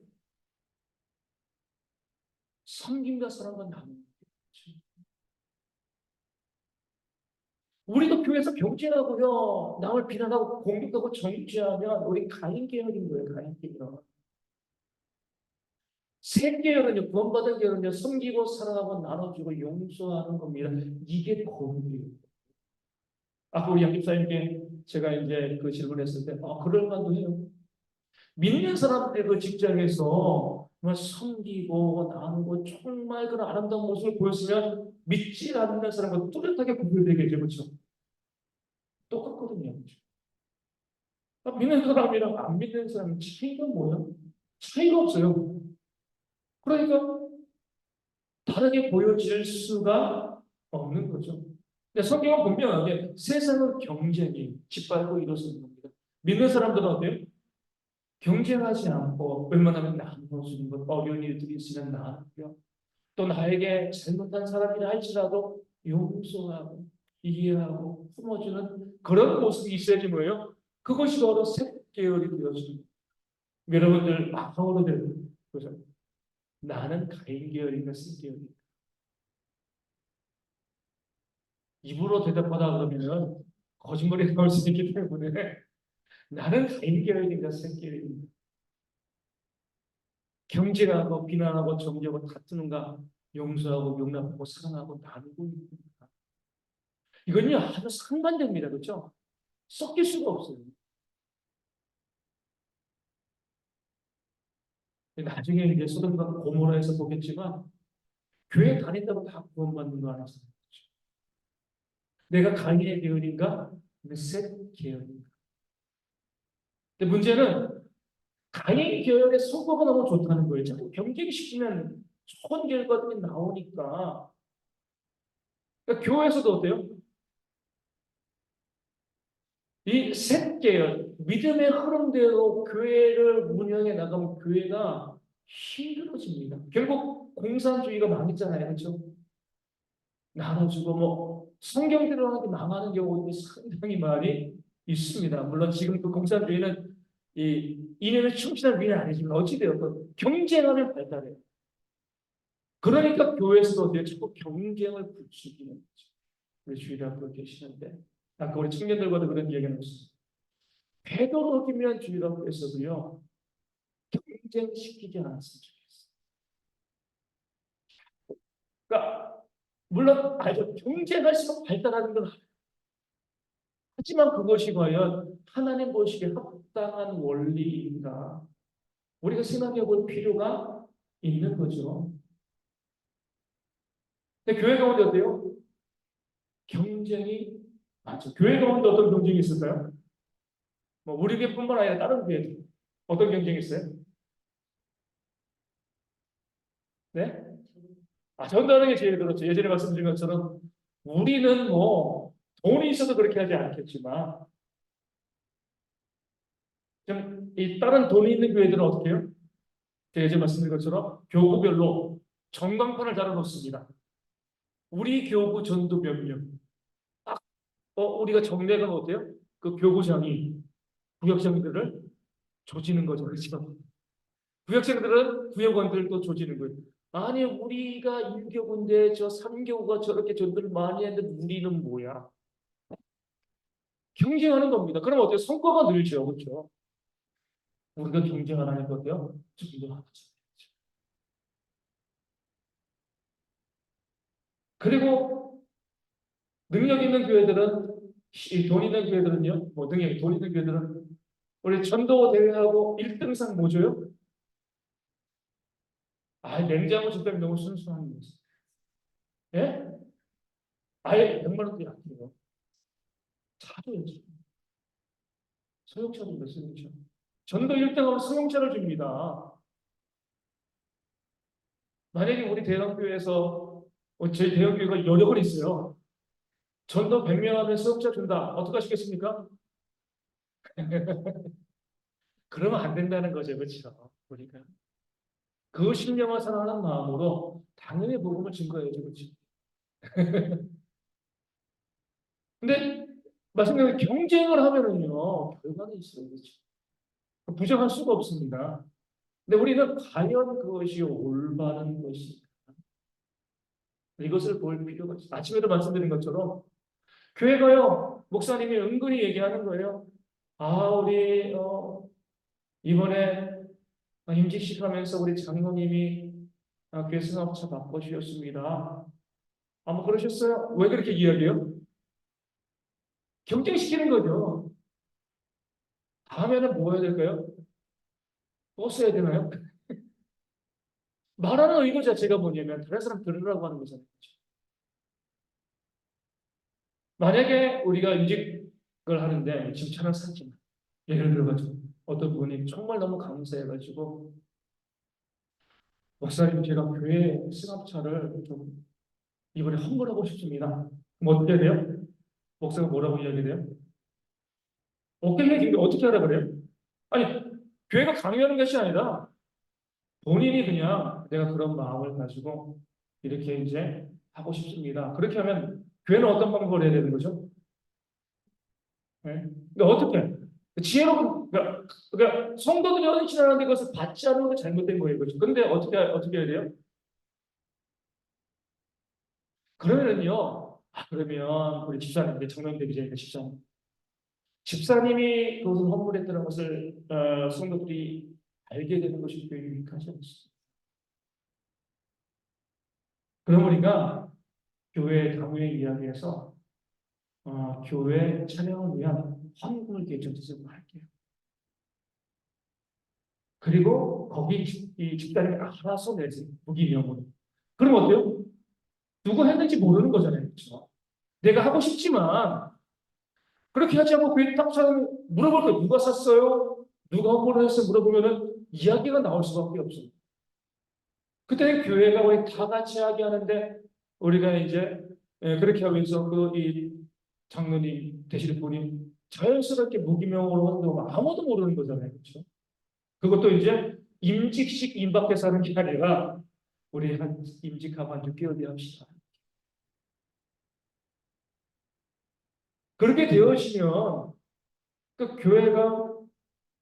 섬김과 사랑과 나눔. 그렇죠? 우리도 교회에서 경쟁하고요. 남을 비난하고 공격하고 정죄하면 우리 가인 계열인 거예요. 가인 계열. 셋 계열은요. 구원받은 계열은요. 섬기고 사랑하고 나눠주고 용서하는 겁니다. 이게 거룩이에요. 우리 양집사님께 제가 이제 그 질문했을 때, 그럴 만도 해요. 믿는 사람들이 그 직장에서 정말 섬기고 나누고 정말 그런 아름다운 모습을 보였으면 믿지 않는 사람과 뚜렷하게 구별되겠죠. 그렇죠? 똑같거든요. 그렇죠? 믿는 사람이랑 안 믿는 사람의 차이가 뭐예요? 차이가 없어요. 그러니까 다르게 보여질 수가 없는 거죠. 근데 성경은 분명하게 세상은 경쟁이 짓밟고 일어서는 겁니다. 믿는 사람들은 어때요? 경쟁하지 않고 웬만하면 나눠주는 것, 어려운 일들이 있으면 나누고요. 또 나에게 잘못한 사람이라 할지라도 용서하고 이해하고 품어주는 그런 모습이 있어야지 뭐예요? 그것이 바로 색 계열이 되어집니다. 여러분들 마음으로 되는 거죠. 나는 가인 계열인가 색 계열인가? 입으로 대답하다 그러면 거짓말이 나올 수 있기 때문에 나는 가인 계열인가 색 계열인가? 경쟁하고 비난하고 정죄하고 다투는가 용서하고 용납하고 사랑하고 나누고 있는가? 이건요 아주 상반됩니다. 그렇죠? 섞일 수가 없어요. 나중에 이제 소돔과 고모라에서 보겠지만 교회 다닌다고 다 구원받는 거 알아서 내가 가인의 계열인가 셋 계열인가? 근데 문제는 가인 계열의 성과가 너무 좋다는 거예요. 자꾸 경쟁시키면 좋은 결과들이 나오니까 그러니까 교회에서도 어때요? 이 셋 계열 믿음의 흐름대로 교회를 운영해 나가면 교회가 힘들어집니다. 결국 공산주의가 망했잖아요. 그렇죠? 나눠주고 성경대로 하는 게 망하는 경우도 상당히 많이 있습니다. 물론 지금 그 공산주의는 이 이념에 충실한 위는 아니지만 어찌되었건 경쟁하면 발달해요. 그러니까 교회에서도 어때요? 자꾸 경쟁을 부추기는 거죠. 우리 주일에 앞으로 계시는데 아까 우리 청년들과도 그런 이야기 나눴습니다. 되도록이면 주일학교에서도요 경쟁시키지 않았으면 좋겠어요. 그러니까 물론 알죠. 경쟁할수록 발달하는 건 하지만 그것이 과연 하나님 보시기에 합당한 원리인가? 우리가 생각해 볼 필요가 있는 거죠. 근데 교회 가운데 어때요? 경쟁이 많죠. 교회 가운데 어떤 경쟁이 있을까요? 우리 교회뿐만 아니라 다른 교회도 어떤 경쟁이 있어요? 네? 전다는 게 제일 그렇죠. 예전에 말씀드린 것처럼 우리는 돈이 있어서 그렇게 하지 않겠지만 좀 이 다른 돈이 있는 교회들은 어떻게 해요? 제가 예전에 말씀드린 것처럼 교구별로 전광판을 달아놓습니다. 우리 교구 전도 몇 명. 우리가 정례가 어때요? 그 교구장이 구역장들을 조지는 거죠. 그렇죠? 구역장들은 구역원들도 조지는 거예요. 아니, 우리가 1교구인데 저 3교구가 저렇게 전도를 많이 했는데 우리는 뭐야? 경쟁하는 겁니다. 그럼 어때요? 성과가 늘죠. 그렇죠? 우리가 경쟁하는 거고요. 좀더 하죠. 그리고 능력 있는 교회들은 돈 있는 교회들은요. 뭐 능력이 돈 있는 교회들은 원래 전도 대회하고 1등상 뭐 줘요? 아, 냉장고 집값이 너무 순수한 거지. 예? 아예 100만 원짜리 안 돼요. 차줘야지. 소형차 줍니다. 소형차. 전도 1등하면 소형차를 줍니다. 만약에 우리 대형교회에서 저희 대형교회가 여러 번 있어요. 전도 100명 하면 수업자 준다. 어떻게 하시겠습니까? 그러면 안 된다는 거죠. 그렇죠? 우리가. 그 신령을 사랑하는 마음으로 당연히 복음을 증거해야죠. 그렇죠? 근데 말씀드린 경쟁을 하면은요. 결과가 있어요. 그렇죠? 부정할 수가 없습니다. 근데 우리는 과연 그것이 올바른 것인가? 이것을 볼 필요가 있어요. 아침에도 말씀드린 것처럼 교회가요. 목사님이 은근히 얘기하는 거예요. 아, 우리 이번에 임직식 하면서 우리 장로님이 교회 승합차 바꿔주셨습니다. 아마 그러셨어요? 왜 그렇게 이야기해요? 경쟁시키는 거죠. 다음에는 뭐 해야 될까요? 또 써야 되나요? 말하는 의도 자체가 뭐냐면 다른 사람 들으라고 하는 거잖아요. 만약에 우리가 임직을 하는데 지금 차를 샀지만 예를 들어가지고 어떤 분이 정말 너무 감사해가지고 목사님 제가 교회 승합차를 좀 이번에 헌금하고 싶습니다. 그럼 어떻게 해야 돼요? 목사가 뭐라고 이야기해요? 어떻게 해야 되는데 어떻게 하라 그래요? 아니 교회가 강요하는 것이 아니라 본인이 그냥 내가 그런 마음을 가지고 이렇게 이제 하고 싶습니다. 그렇게 하면 교회는 어떤 방법을 해야 되는 거죠? 네? 근데 어떻게? 지혜로운 그러니까 성도들이 헌신하는데 그것을 받지 않는 게 잘못된 거예요, 그렇죠? 근데 어떻게 해야 돼요? 그러면은요. 그러면 우리 집사님, 이제 정년 되기 전에 집사님이 그것을 헌물했다는 것을 성도들이 알게 되는 것이 교회 유익하지 않습니다. 그럼 우리가 교회 당회 이야기에서 교회 찬양을 위한 헌금을 개정해서 할게요. 그리고 거기 이 집단이 알아서 내지 무기명으로. 그럼 어때요? 누가 했는지 모르는 거잖아요, 그렇죠? 내가 하고 싶지만 그렇게 하지 않고 교회 딱 사람 물어볼 거예요. 누가 샀어요? 누가 헌금을 했어요? 물어보면은 이야기가 나올 수밖에 없어요. 그때는 교회가 우리 다 같이 하게 하는데 우리가 이제 그렇게 하면서 그 이 장로님 되시는 분이 자연스럽게 무기명으로 헌금하면 아무도 모르는 거잖아요, 그렇죠? 그것도 이제 임직식 임박해서 하는 게 아니라 우리 한 임직하고 한 6개월 뒤에 합시다. 그렇게 되어지면 그 교회가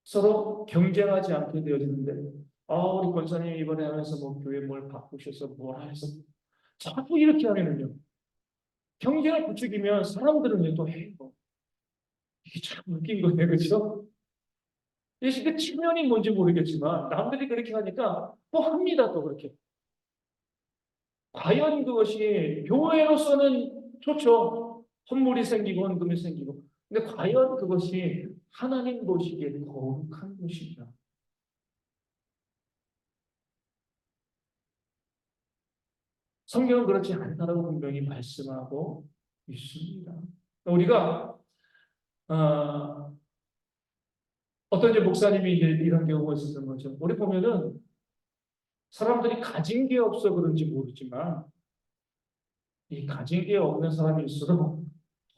서로 경쟁하지 않게 되어지는데 우리 권사님 이번에 하면서 뭐 교회 뭘 바꾸셔서 뭐라 해서 자꾸 이렇게 하면은요 경쟁을 부추기면 사람들은 또 해요. 이게 참 웃긴 거네, 그렇죠? 그 측면이 뭔지 모르겠지만 남들이 그렇게 하니까 또 합니다, 또 그렇게. 과연 그것이 교회로서는 좋죠. 헌물이 생기고 헌금이 생기고. 근데 과연 그것이 하나님 보시기에 거룩한 것이냐. 성경은 그렇지 않다라고 분명히 말씀하고 있습니다. 우리가 어, 어떤 이제 목사님이 이제 이런 경우가 있었던 거죠. 우리 보면은 사람들이 가진 게 없어 그런지 모르지만 이 가진 게 없는 사람일수록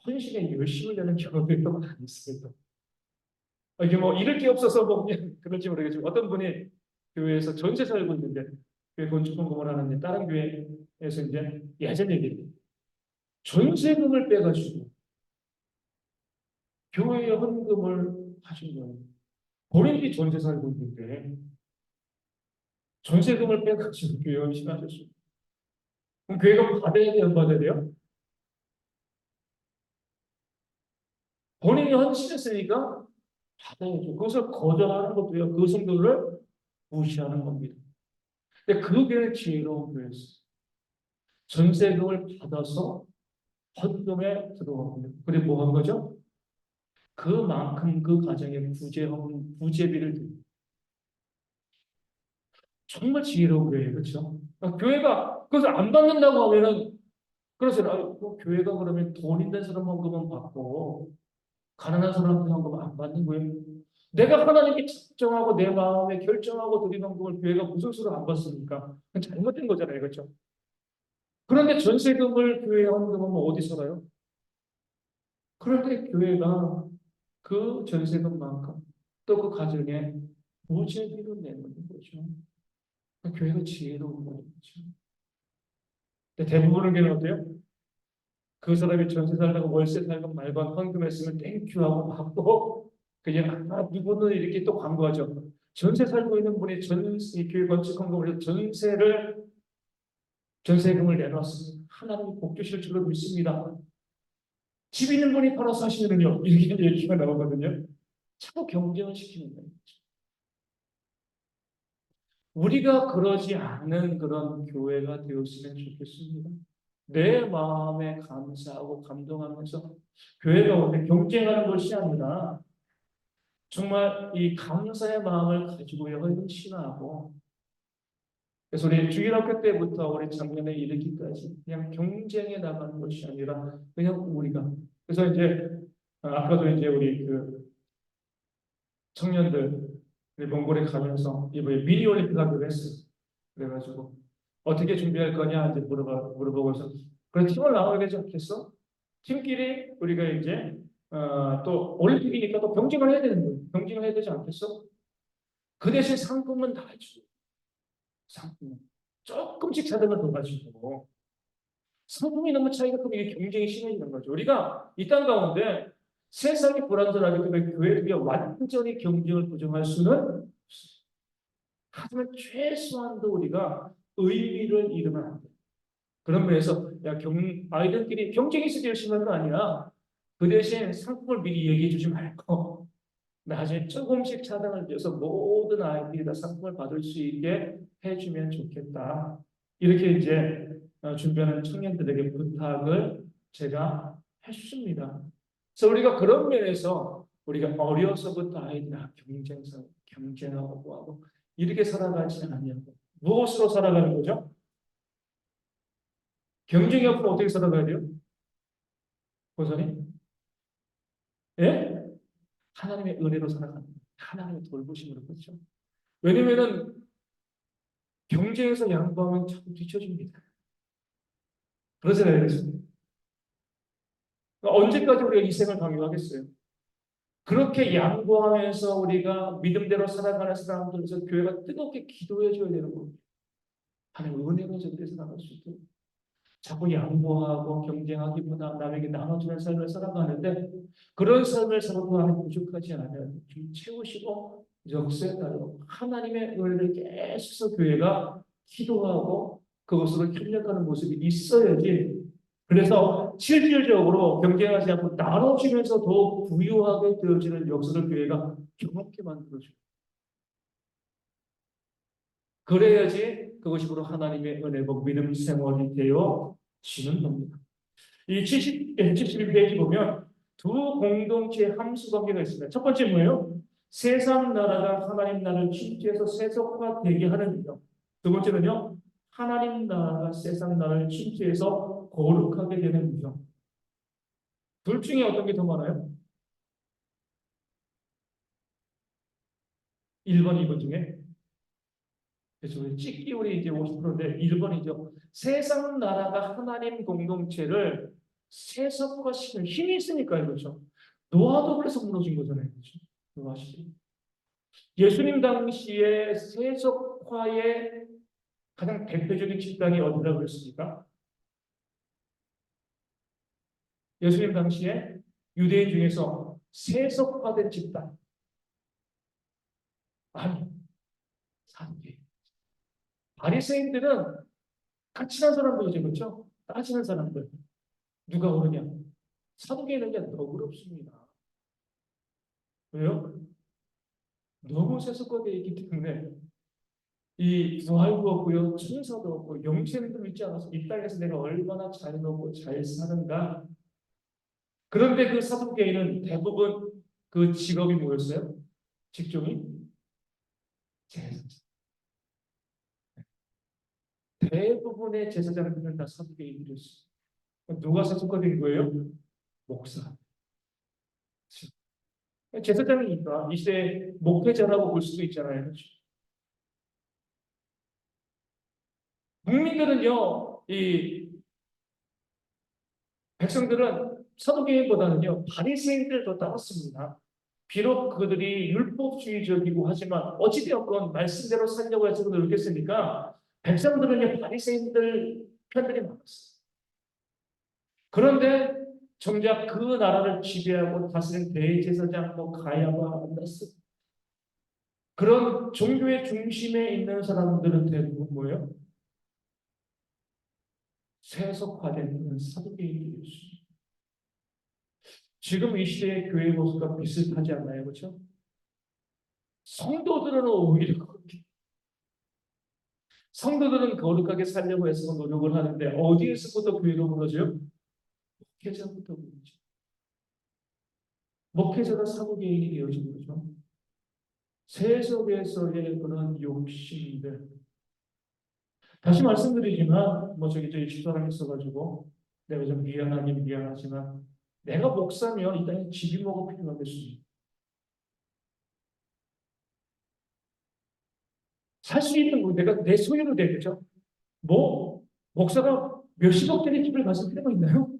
헌신에 열심을 내는 경우들이 더 많습니다. 이게 뭐 잃을 게 없어서 뭐 그냥 그런지 모르겠지만 어떤 분이 교회에서 전세 살고 있는데 교회 건축 헌금을 하는데 다른 교회에서 이제 예전 얘기예요. 전세금을 빼가지고 교회에 헌금을 하신 거예요. 본인이 전세 살고 있는데 전세금을 빼가지고 교회 헌신하셨어요. 그럼 교회가 받아야 돼요, 안 받아야 돼요? 본인이 헌신했으니까 받아야죠. 그것을 거절하는 것도요, 그 성도를 무시하는 겁니다. 근데 그 교회는 지혜로운 교회였어요. 전세금을 받아서 헌금에 들어갑니다. 그리고 뭐 한 거죠? 그만큼 그 가정에 부재비를 드립니다. 정말 지혜로운 교회예요. 그렇죠? 교회가 그것을 안 받는다고 하면은 그러잖아요. 교회가 그러면 돈 있는 사람 헌금은 받고 가난한 사람한테 헌금 안 받는 거예요. 내가 하나님께 작정하고 내 마음에 결정하고 드리는 헌금을 교회가 무슨 수로 안 받습니까? 그건 잘못된 거잖아요. 그렇죠? 그런데 전세금을 교회에 헌금하면 어디서 나요? 그럴 때 교회가 그 전세금만큼 또 그 가정에 무제비로 내는 거죠. 교회가 지혜로운 거죠. 근데 대부분의 교회는 어때요? 그 사람이 전세 살다가 월세 살고 말반 헌금했으면 땡큐하고 받고 그냥 누구는 이렇게 또 광고하죠. 전세 살고 있는 분이 이 교회 건축 헌금을 해서 전세금을 내놨으면 하나님이 복 주실 줄로 믿습니다. 집 있는 분이 팔아서 하시면요 이렇게 얘기가 나오거든요. 자꾸 경쟁을 시키는 거예요. 우리가 그러지 않는 그런 교회가 되었으면 좋겠습니다. 내 마음에 감사하고 감동하면서 교회가 오늘 경쟁하는 것이 아니라 정말 이 감사의 마음을 가지고 헌신하고 그래서 우리 주일학교 때부터 우리 작년에 이르기까지 그냥 경쟁에 나가는 것이 아니라 그냥 우리가 그래서 이제 아까도 이제 우리 그 청년들 우리 몽골에 가면서 이번에 미니 올림픽 하기로 했어요. 그래가지고 어떻게 준비할 거냐 이제 물어보고서 그래 팀을 나눠야 되지 않겠어? 팀끼리 우리가 이제 또 올림픽이니까 또 경쟁을 해야 되는 거예요. 경쟁을 해야 되지 않겠어? 그 대신 상품은 다 주고 상품 조금씩 차등을 더 가지고 상품이 너무 차이가 크면 이게 경쟁이 심해지는 거죠. 우리가 이 땅 가운데 세상이 불안전하기 때문에 교회가 완전히 경쟁을 부정할 수는 없어요. 하지만 최소한도 우리가 의미를 잃으면 안 돼요. 그런 면에서 아이들끼리 경쟁이 있어서 열심히 하는 거 아니야. 그 대신 상품을 미리 얘기해 주지 말고 나중에 조금씩 차등을 줘서 모든 아이들이 다 상품을 받을 수 있게 해주면 좋겠다. 이렇게 이제 준비하는 청년들에게 부탁을 제가 했습니다. 그래서 우리가 그런 면에서 우리가 어려서부터 아이들 경쟁하고 뭐하고 이렇게 살아가지 않냐고. 무엇으로 살아가는 거죠? 경쟁이 없으면 어떻게 살아가야 돼요? 보선이? 예? 하나님의 은혜로 살아가는 거예요. 하나님의 돌보심으로 그렇죠. 왜냐면은 경쟁에서 양보하면 자꾸 뒤처집니다. 그러잖아요. 그래서 언제까지 우리가 이 생을 강요하겠어요? 그렇게 양보하면서 우리가 믿음대로 살아가는 사람들에서 교회가 뜨겁게 기도해 줘야 되는 거예요. 하나님 은혜로 저렇게 살아갈 수 있도록 자꾸 양보하고 경쟁하기보다 남에게 나눠주는 삶을 살아가는데 그런 삶을 살아도 하나님 부족하지 않으면 좀 채우시고 역사에 따르고 하나님의 은혜를 계속해서 교회가 기도하고 그것으로 협력하는 모습이 있어야지. 그래서 실질적으로 경쟁하지 않고 나눠주면서 더 부유하게 되어지는 역사를 교회가 경험케 만들어줘요. 그래야지 그것이 바로 하나님의 은혜고 믿음 생활이 되어지는 겁니다. 이 71페이지 보면 두 공동체의 함수 관계가 있습니다. 첫 번째 뭐예요? 세상 나라가 하나님 나라를 침투해서 세속화되게 하는 일이요. 두 번째는요. 하나님 나라가 세상 나라를 침투해서 거룩하게 되는 일이요. 둘 중에 어떤 게 더 많아요? 1번, 2번 중에 그래서 찍기율이 이제 50%인데 1번이죠. 세상 나라가 하나님 공동체를 세속화시키는 힘이 있으니까요. 그렇죠. 노아도 그래서 무너진 거잖아요. 그렇죠. 노아시죠. 예수님 당시에 세속화의 가장 대표적인 집단이 어디라고 그랬습니까? 예수님 당시에 유대인 중에서 세속화된 집단. 아니, 사두개. 바리새인들은 까칠한 사람들이죠, 그렇죠? 따지는 사람들. 누가 오르냐? 사두개인에게 너그럽습니다. 왜요? 너무 세속화되어 있기 때문에 이 부활도 없고요, 천사도 없고 영생도 믿지 않아서 이 땅에서 내가 얼마나 자유롭고 잘 사는가. 그런데 그 사두개인은 대부분 그 직업이 뭐였어요? 직종이 제사장. 대부분의 제사장들은 다 사두개인들이었어요. 누가 세속화된 거예요? 목사. 제사장이니까 이 시대의 목회자라고 볼 수도 있잖아요. 그렇죠? 국민들은요, 이 백성들은 사두개인보다는요 바리새인들 더 따랐습니다. 비록 그들이 율법주의적이고 하지만 어찌되었건 말씀대로 살려고 해서 노력했으니까 백성들은요 바리새인들 편들이 많았어요. 그런데 정작 그 나라를 지배하고 다스린 대제사장 가야바 안나스 그런 종교의 중심에 있는 사람들은 대부분 뭐예요? 세속화된 사두개인들이었어요. 지금 이 시대의 교회 모습과 비슷하지 않나요? 그렇죠? 성도들은 오히려 그렇게 성도들은 거룩하게 살려고 해서 노력을 하는데 어디에서부터 교회가 무너져요? 목회자부터 무너져. 목회자가 사두개인이 되어진 거죠. 세속에서의 그런 욕심들. 다시 말씀드리지만 저기 집사람이 있어가지고 내가 좀 미안하긴 미안하지만 내가 목사면 이 땅에 집이 뭐가 필요하겠습니까? 살 수 있는 거 내가 내 소유로 되겠죠. 목사가 몇십억짜리 집을 가질 필요가 있나요?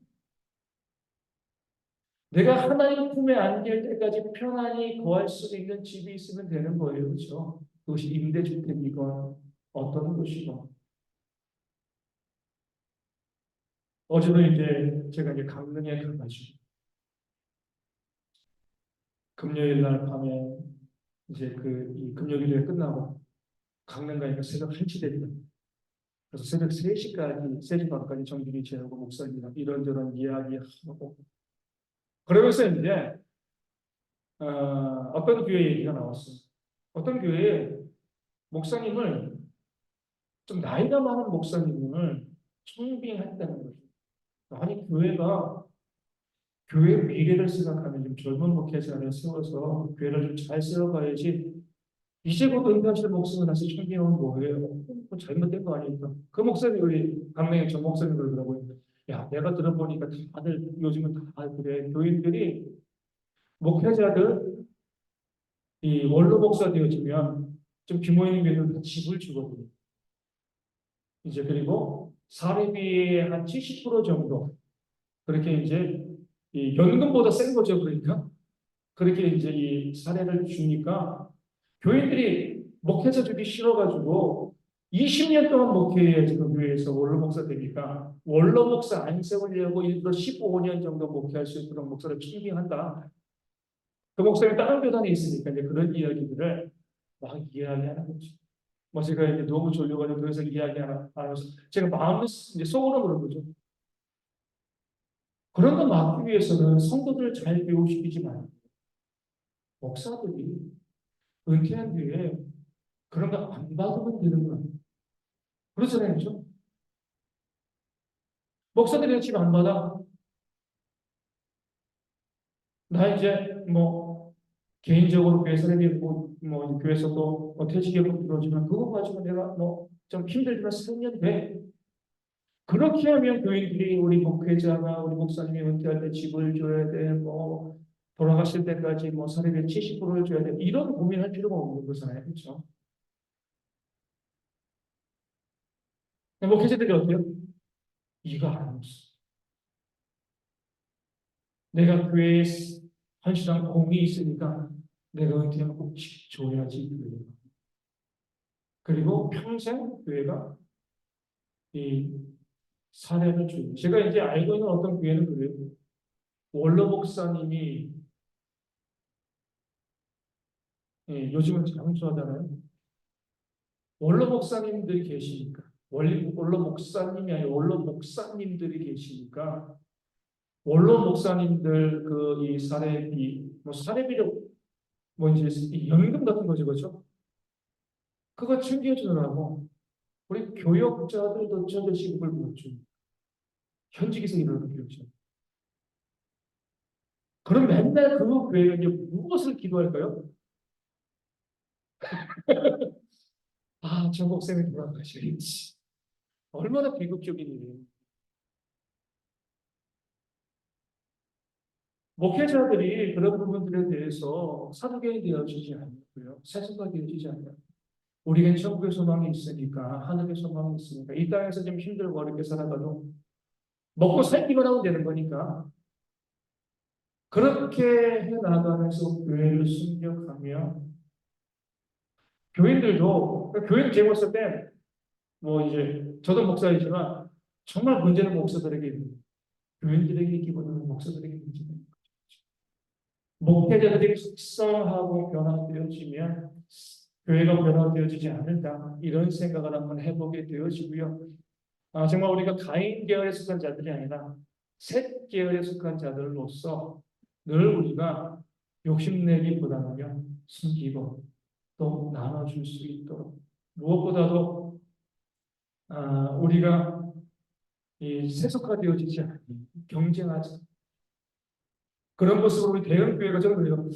내가 하나님 품에 안길 때까지 편안히 거할 수 있는 집이 있으면 되는 거예요. 그렇죠? 그것이 임대주택이건 어떤 것이건. 어제도 이제 제가 강릉에 가가지고 금요일 날 밤에 이제 이 금요일에 끝나고 강릉 가니까 새벽 1시 됐다. 그래서 새벽 3시까지, 3시 반까지 정준이 지내고 목사님이랑 이런저런 이야기하고 그러면서 이제 어떤 교회 얘기가 나왔어요. 어떤 교회에 목사님을 좀 나이가 많은 목사님을 청빙했다는 거죠. 아니 교회가 교회 미래를 생각하면 좀 젊은 목회자를 세워서 교회를 좀 잘 세워가야지 이제 곧 은퇴하시는 목사님 다시 청빙하면 뭐예요? 잘못된 거 아닙니까? 그 목사님이 우리 강릉의 전 목사님 그러더라고요. 야 내가 들어보니까 다들 요즘은 다 그래. 교인들이 목회자들 이 원로 목사 되어지면 좀 규모 있는 교회는 집을 주거든요. 이제 그리고 사례비의 한 70% 정도 그렇게 이제 이 연금보다 센 거죠. 그러니까 그렇게 이제 이 사례를 주니까 교인들이 목회자 주기 싫어가지고 20년 동안 목회에 지금 교회에서 원로 목사 되니까 원로 목사 안 세우려고 일부러 15년 정도 목회할 수 있도록 목사를 청빙한다. 그 목사님 다른 교단에 있으니까 이제 그런 이야기들을 막 이야기하는 거죠. 제가 이제 너무 졸려가지고 그래서 이야기 안 하면서 제가 마음을 이제 속으로 그런 거죠. 그런 거 막기 위해서는 성도들을 잘 교육시키지 말고 목사들이 은퇴한 뒤에 그런 거 안 받으면 되는 거예요. 그렇잖아요, 그렇죠? 목사들이 지금 안 받아. 나 이제 개인적으로 교회 사람이 교회에서도 퇴직연금 들어오지만 그거 가지고 내가 좀 힘들지만 살면 돼. 그렇게 하면 교인들이 우리 목회자나 우리 목사님이 은퇴할 때 집을 줘야 돼, 돌아가실 때까지 사례비 70%를 줘야 돼. 이런 고민할 필요가 없는 거잖아요. 그렇죠? 목회자들이 어때요? 이거 안 없어. 내가 교회에 헌신한 공이 있으니까 내가 은퇴하면 꼭 줘야지. 그리고 평생 교회가 이 사례를 주고 제가 이제 알고 있는 어떤 교회는 그래요. 원로 목사님이 요즘은 장수하잖아요. 원로 목사님들이 계시니까, 원로 목사님이 아니라 원로 목사님들이 계시니까, 원로 목사님들 그 이 사례비, 뭐 사례비로 뭐 이제 이 연금 같은 거죠, 그렇죠? 그거 챙겨주느라고 우리 교역자들도 전자시급을 못 줍니다. 현직에서 일하는 교육자. 그럼 맨날 그 교회가 이제 무엇을 기도할까요? 아, 저 목사님이 돌아가셔야지. 얼마나 비극적인 일이에요. 목회자들이 그런 부분들에 대해서 사도견이 되어지지 않고요. 세속화 되어지지 않아요. 우리는 천국의 소망이 있으니까, 하늘의 소망이 있으니까, 이 땅에서 좀 힘들고 어렵게 살아가도 먹고 살기만 하면 되는 거니까, 그렇게 해나가면서 교회를 숨겨가며, 교인들도, 교인 제가 봤을 때, 뭐 이제, 저도 목사이지만, 정말 문제는 목사들에게 있는, 교인들에게 기본은 목사들에게 문제는, 목회자들이 숙성하고 변화되어지면, 교회가 변화되어지지 않는다. 이런 생각을 한번 해보게 되어지고요. 정말 우리가 가인 계열에 속한 자들이 아니라 셋 계열에 속한 자들로서 늘 우리가 욕심내기보다는요, 숨기고 또 나눠줄 수 있도록 무엇보다도 우리가 이 세속화되어지지 않는 경쟁하지 그런 모습으로 우리 대형 교회가 저는 그래요.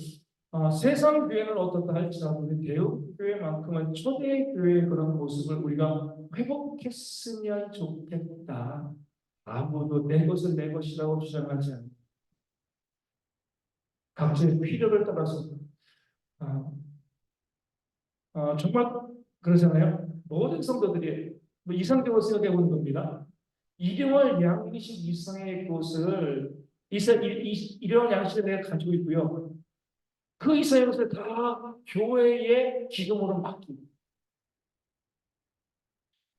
세상 교회는 어떻다 할지라도 우리 대형 교회만큼은 초대 교회의 그런 모습을 우리가 회복했으면 좋겠다. 아무도 내 것은 내 것이라고 주장하지 않는 각자의 필요를 따라서 정말 그러잖아요. 모든 성도들이 뭐 이상적으로 생각해 보는 겁니다. 일용할 양식 이상의 것을 일용할 양식을 내가 가지고 있고요. 그 이상의 것을 다 교회의 기금으로 맡깁니다.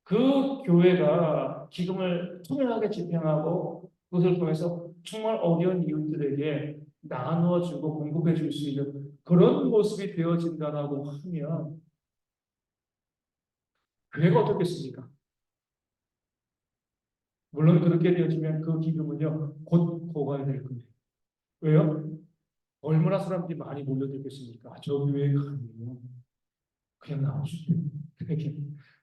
그 교회가 기금을 투명하게 집행하고 그것을 통해서 정말 어려운 이웃들에게 나누어주고 공급해 줄 수 있는 그런 모습이 되어진다라고 하면 교회가 어떻겠습니까? 물론 그렇게 되어지면 그 기금은요 곧 고갈될 겁니다. 왜요? 얼마나 사람들이 많이 몰려들겠습니까? 저 교회에 가면 그냥 나오시죠. 그렇게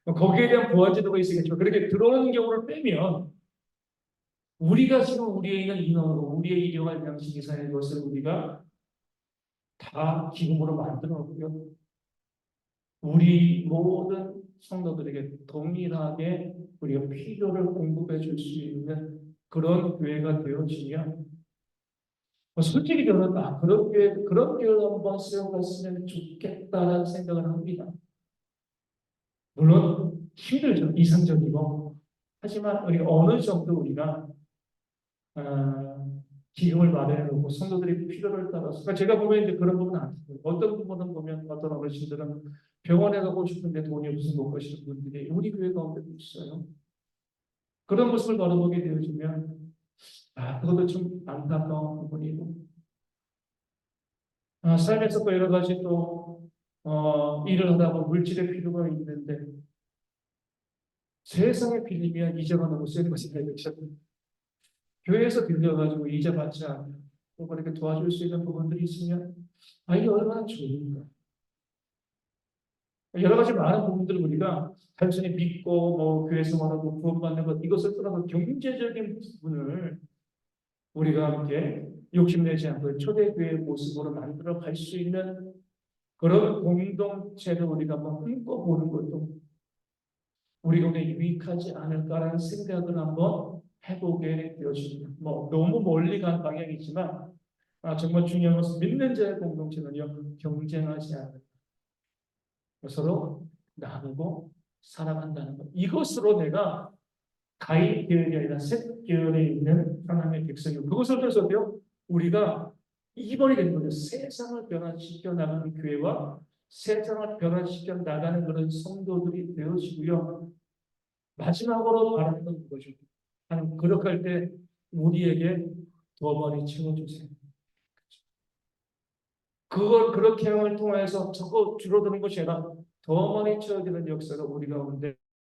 거기에 대한 보완 제도가 있으겠죠. 그렇게 들어오는 경우를 빼면 우리가 지금 우리에 있는 인원으로 우리의 일용할 양식 이상의 것을 우리가 다 기금으로 만들어 놓고요. 우리 모든 성도들에게 동일하게 우리가 필요를 공급해 줄 수 있는 그런 교회가 되어지면 솔직히 저는 그런 교회를 한번 세워갔으면 좋겠다는 생각을 합니다. 물론 힘들죠. 이상적이고. 하지만 우리가 어느 정도 우리가 기금을 마련해 놓고 성도들이 필요를 따라서 그러니까 제가 보면 이제 그런 부분은 아니고요. 어떤 부분은 보면 어떤 어르신들은 병원에 가고 싶은데 돈이 없어서 못 가시는 분들이 우리 교회 가운데도 있어요. 그런 모습을 바라보게 되어지면 그것도 좀 안타까운 부분이고 삶에서 또 여러 가지 또 일을 하다 보면 물질의 필요가 있는데 세상에 빌리면 이자가 너무 센 것이 되겠죠. 교회에서 빌려가지고 이자 받지 않고 또 그렇게 도와줄 수 있는 부분들이 있으면 이게 얼마나 좋은가. 여러 가지 많은 부분들을 우리가 단순히 믿고 뭐 교회 생활하고 구원받는 것 이것을 떠나서 경제적인 부분을 우리가 함께 욕심내지 않고 초대교회의 모습으로 만들어 갈 수 있는 그런 공동체를 우리가 한번 꿈꿔보는 것도 우리가 유익하지 않을까라는 생각을 한번 해보게 되어집니다. 뭐 너무 멀리 간 방향이지만 정말 중요한 것은 믿는 자의 공동체는요 경쟁하지 않는 서로 나누고 살아간다는 것. 이것으로 내가 가인 계열이 아니라 셋 계열에 있는 하나님의 백성이고 그것을 통해서요 우리가 이번이 되는 거죠. 세상을 변화시켜 나가는 교회와 세상을 변화시켜 나가는 그런 성도들이 되어지고요. 마지막으로 바라는 거죠. 하나님 그렇게 할 때 우리에게 더 많이 채워주세요. 그걸 그렇게 함을 통해서 자꾸 줄어드는 것이 아니라 더 많이 채워지는 역사가 우리 가운데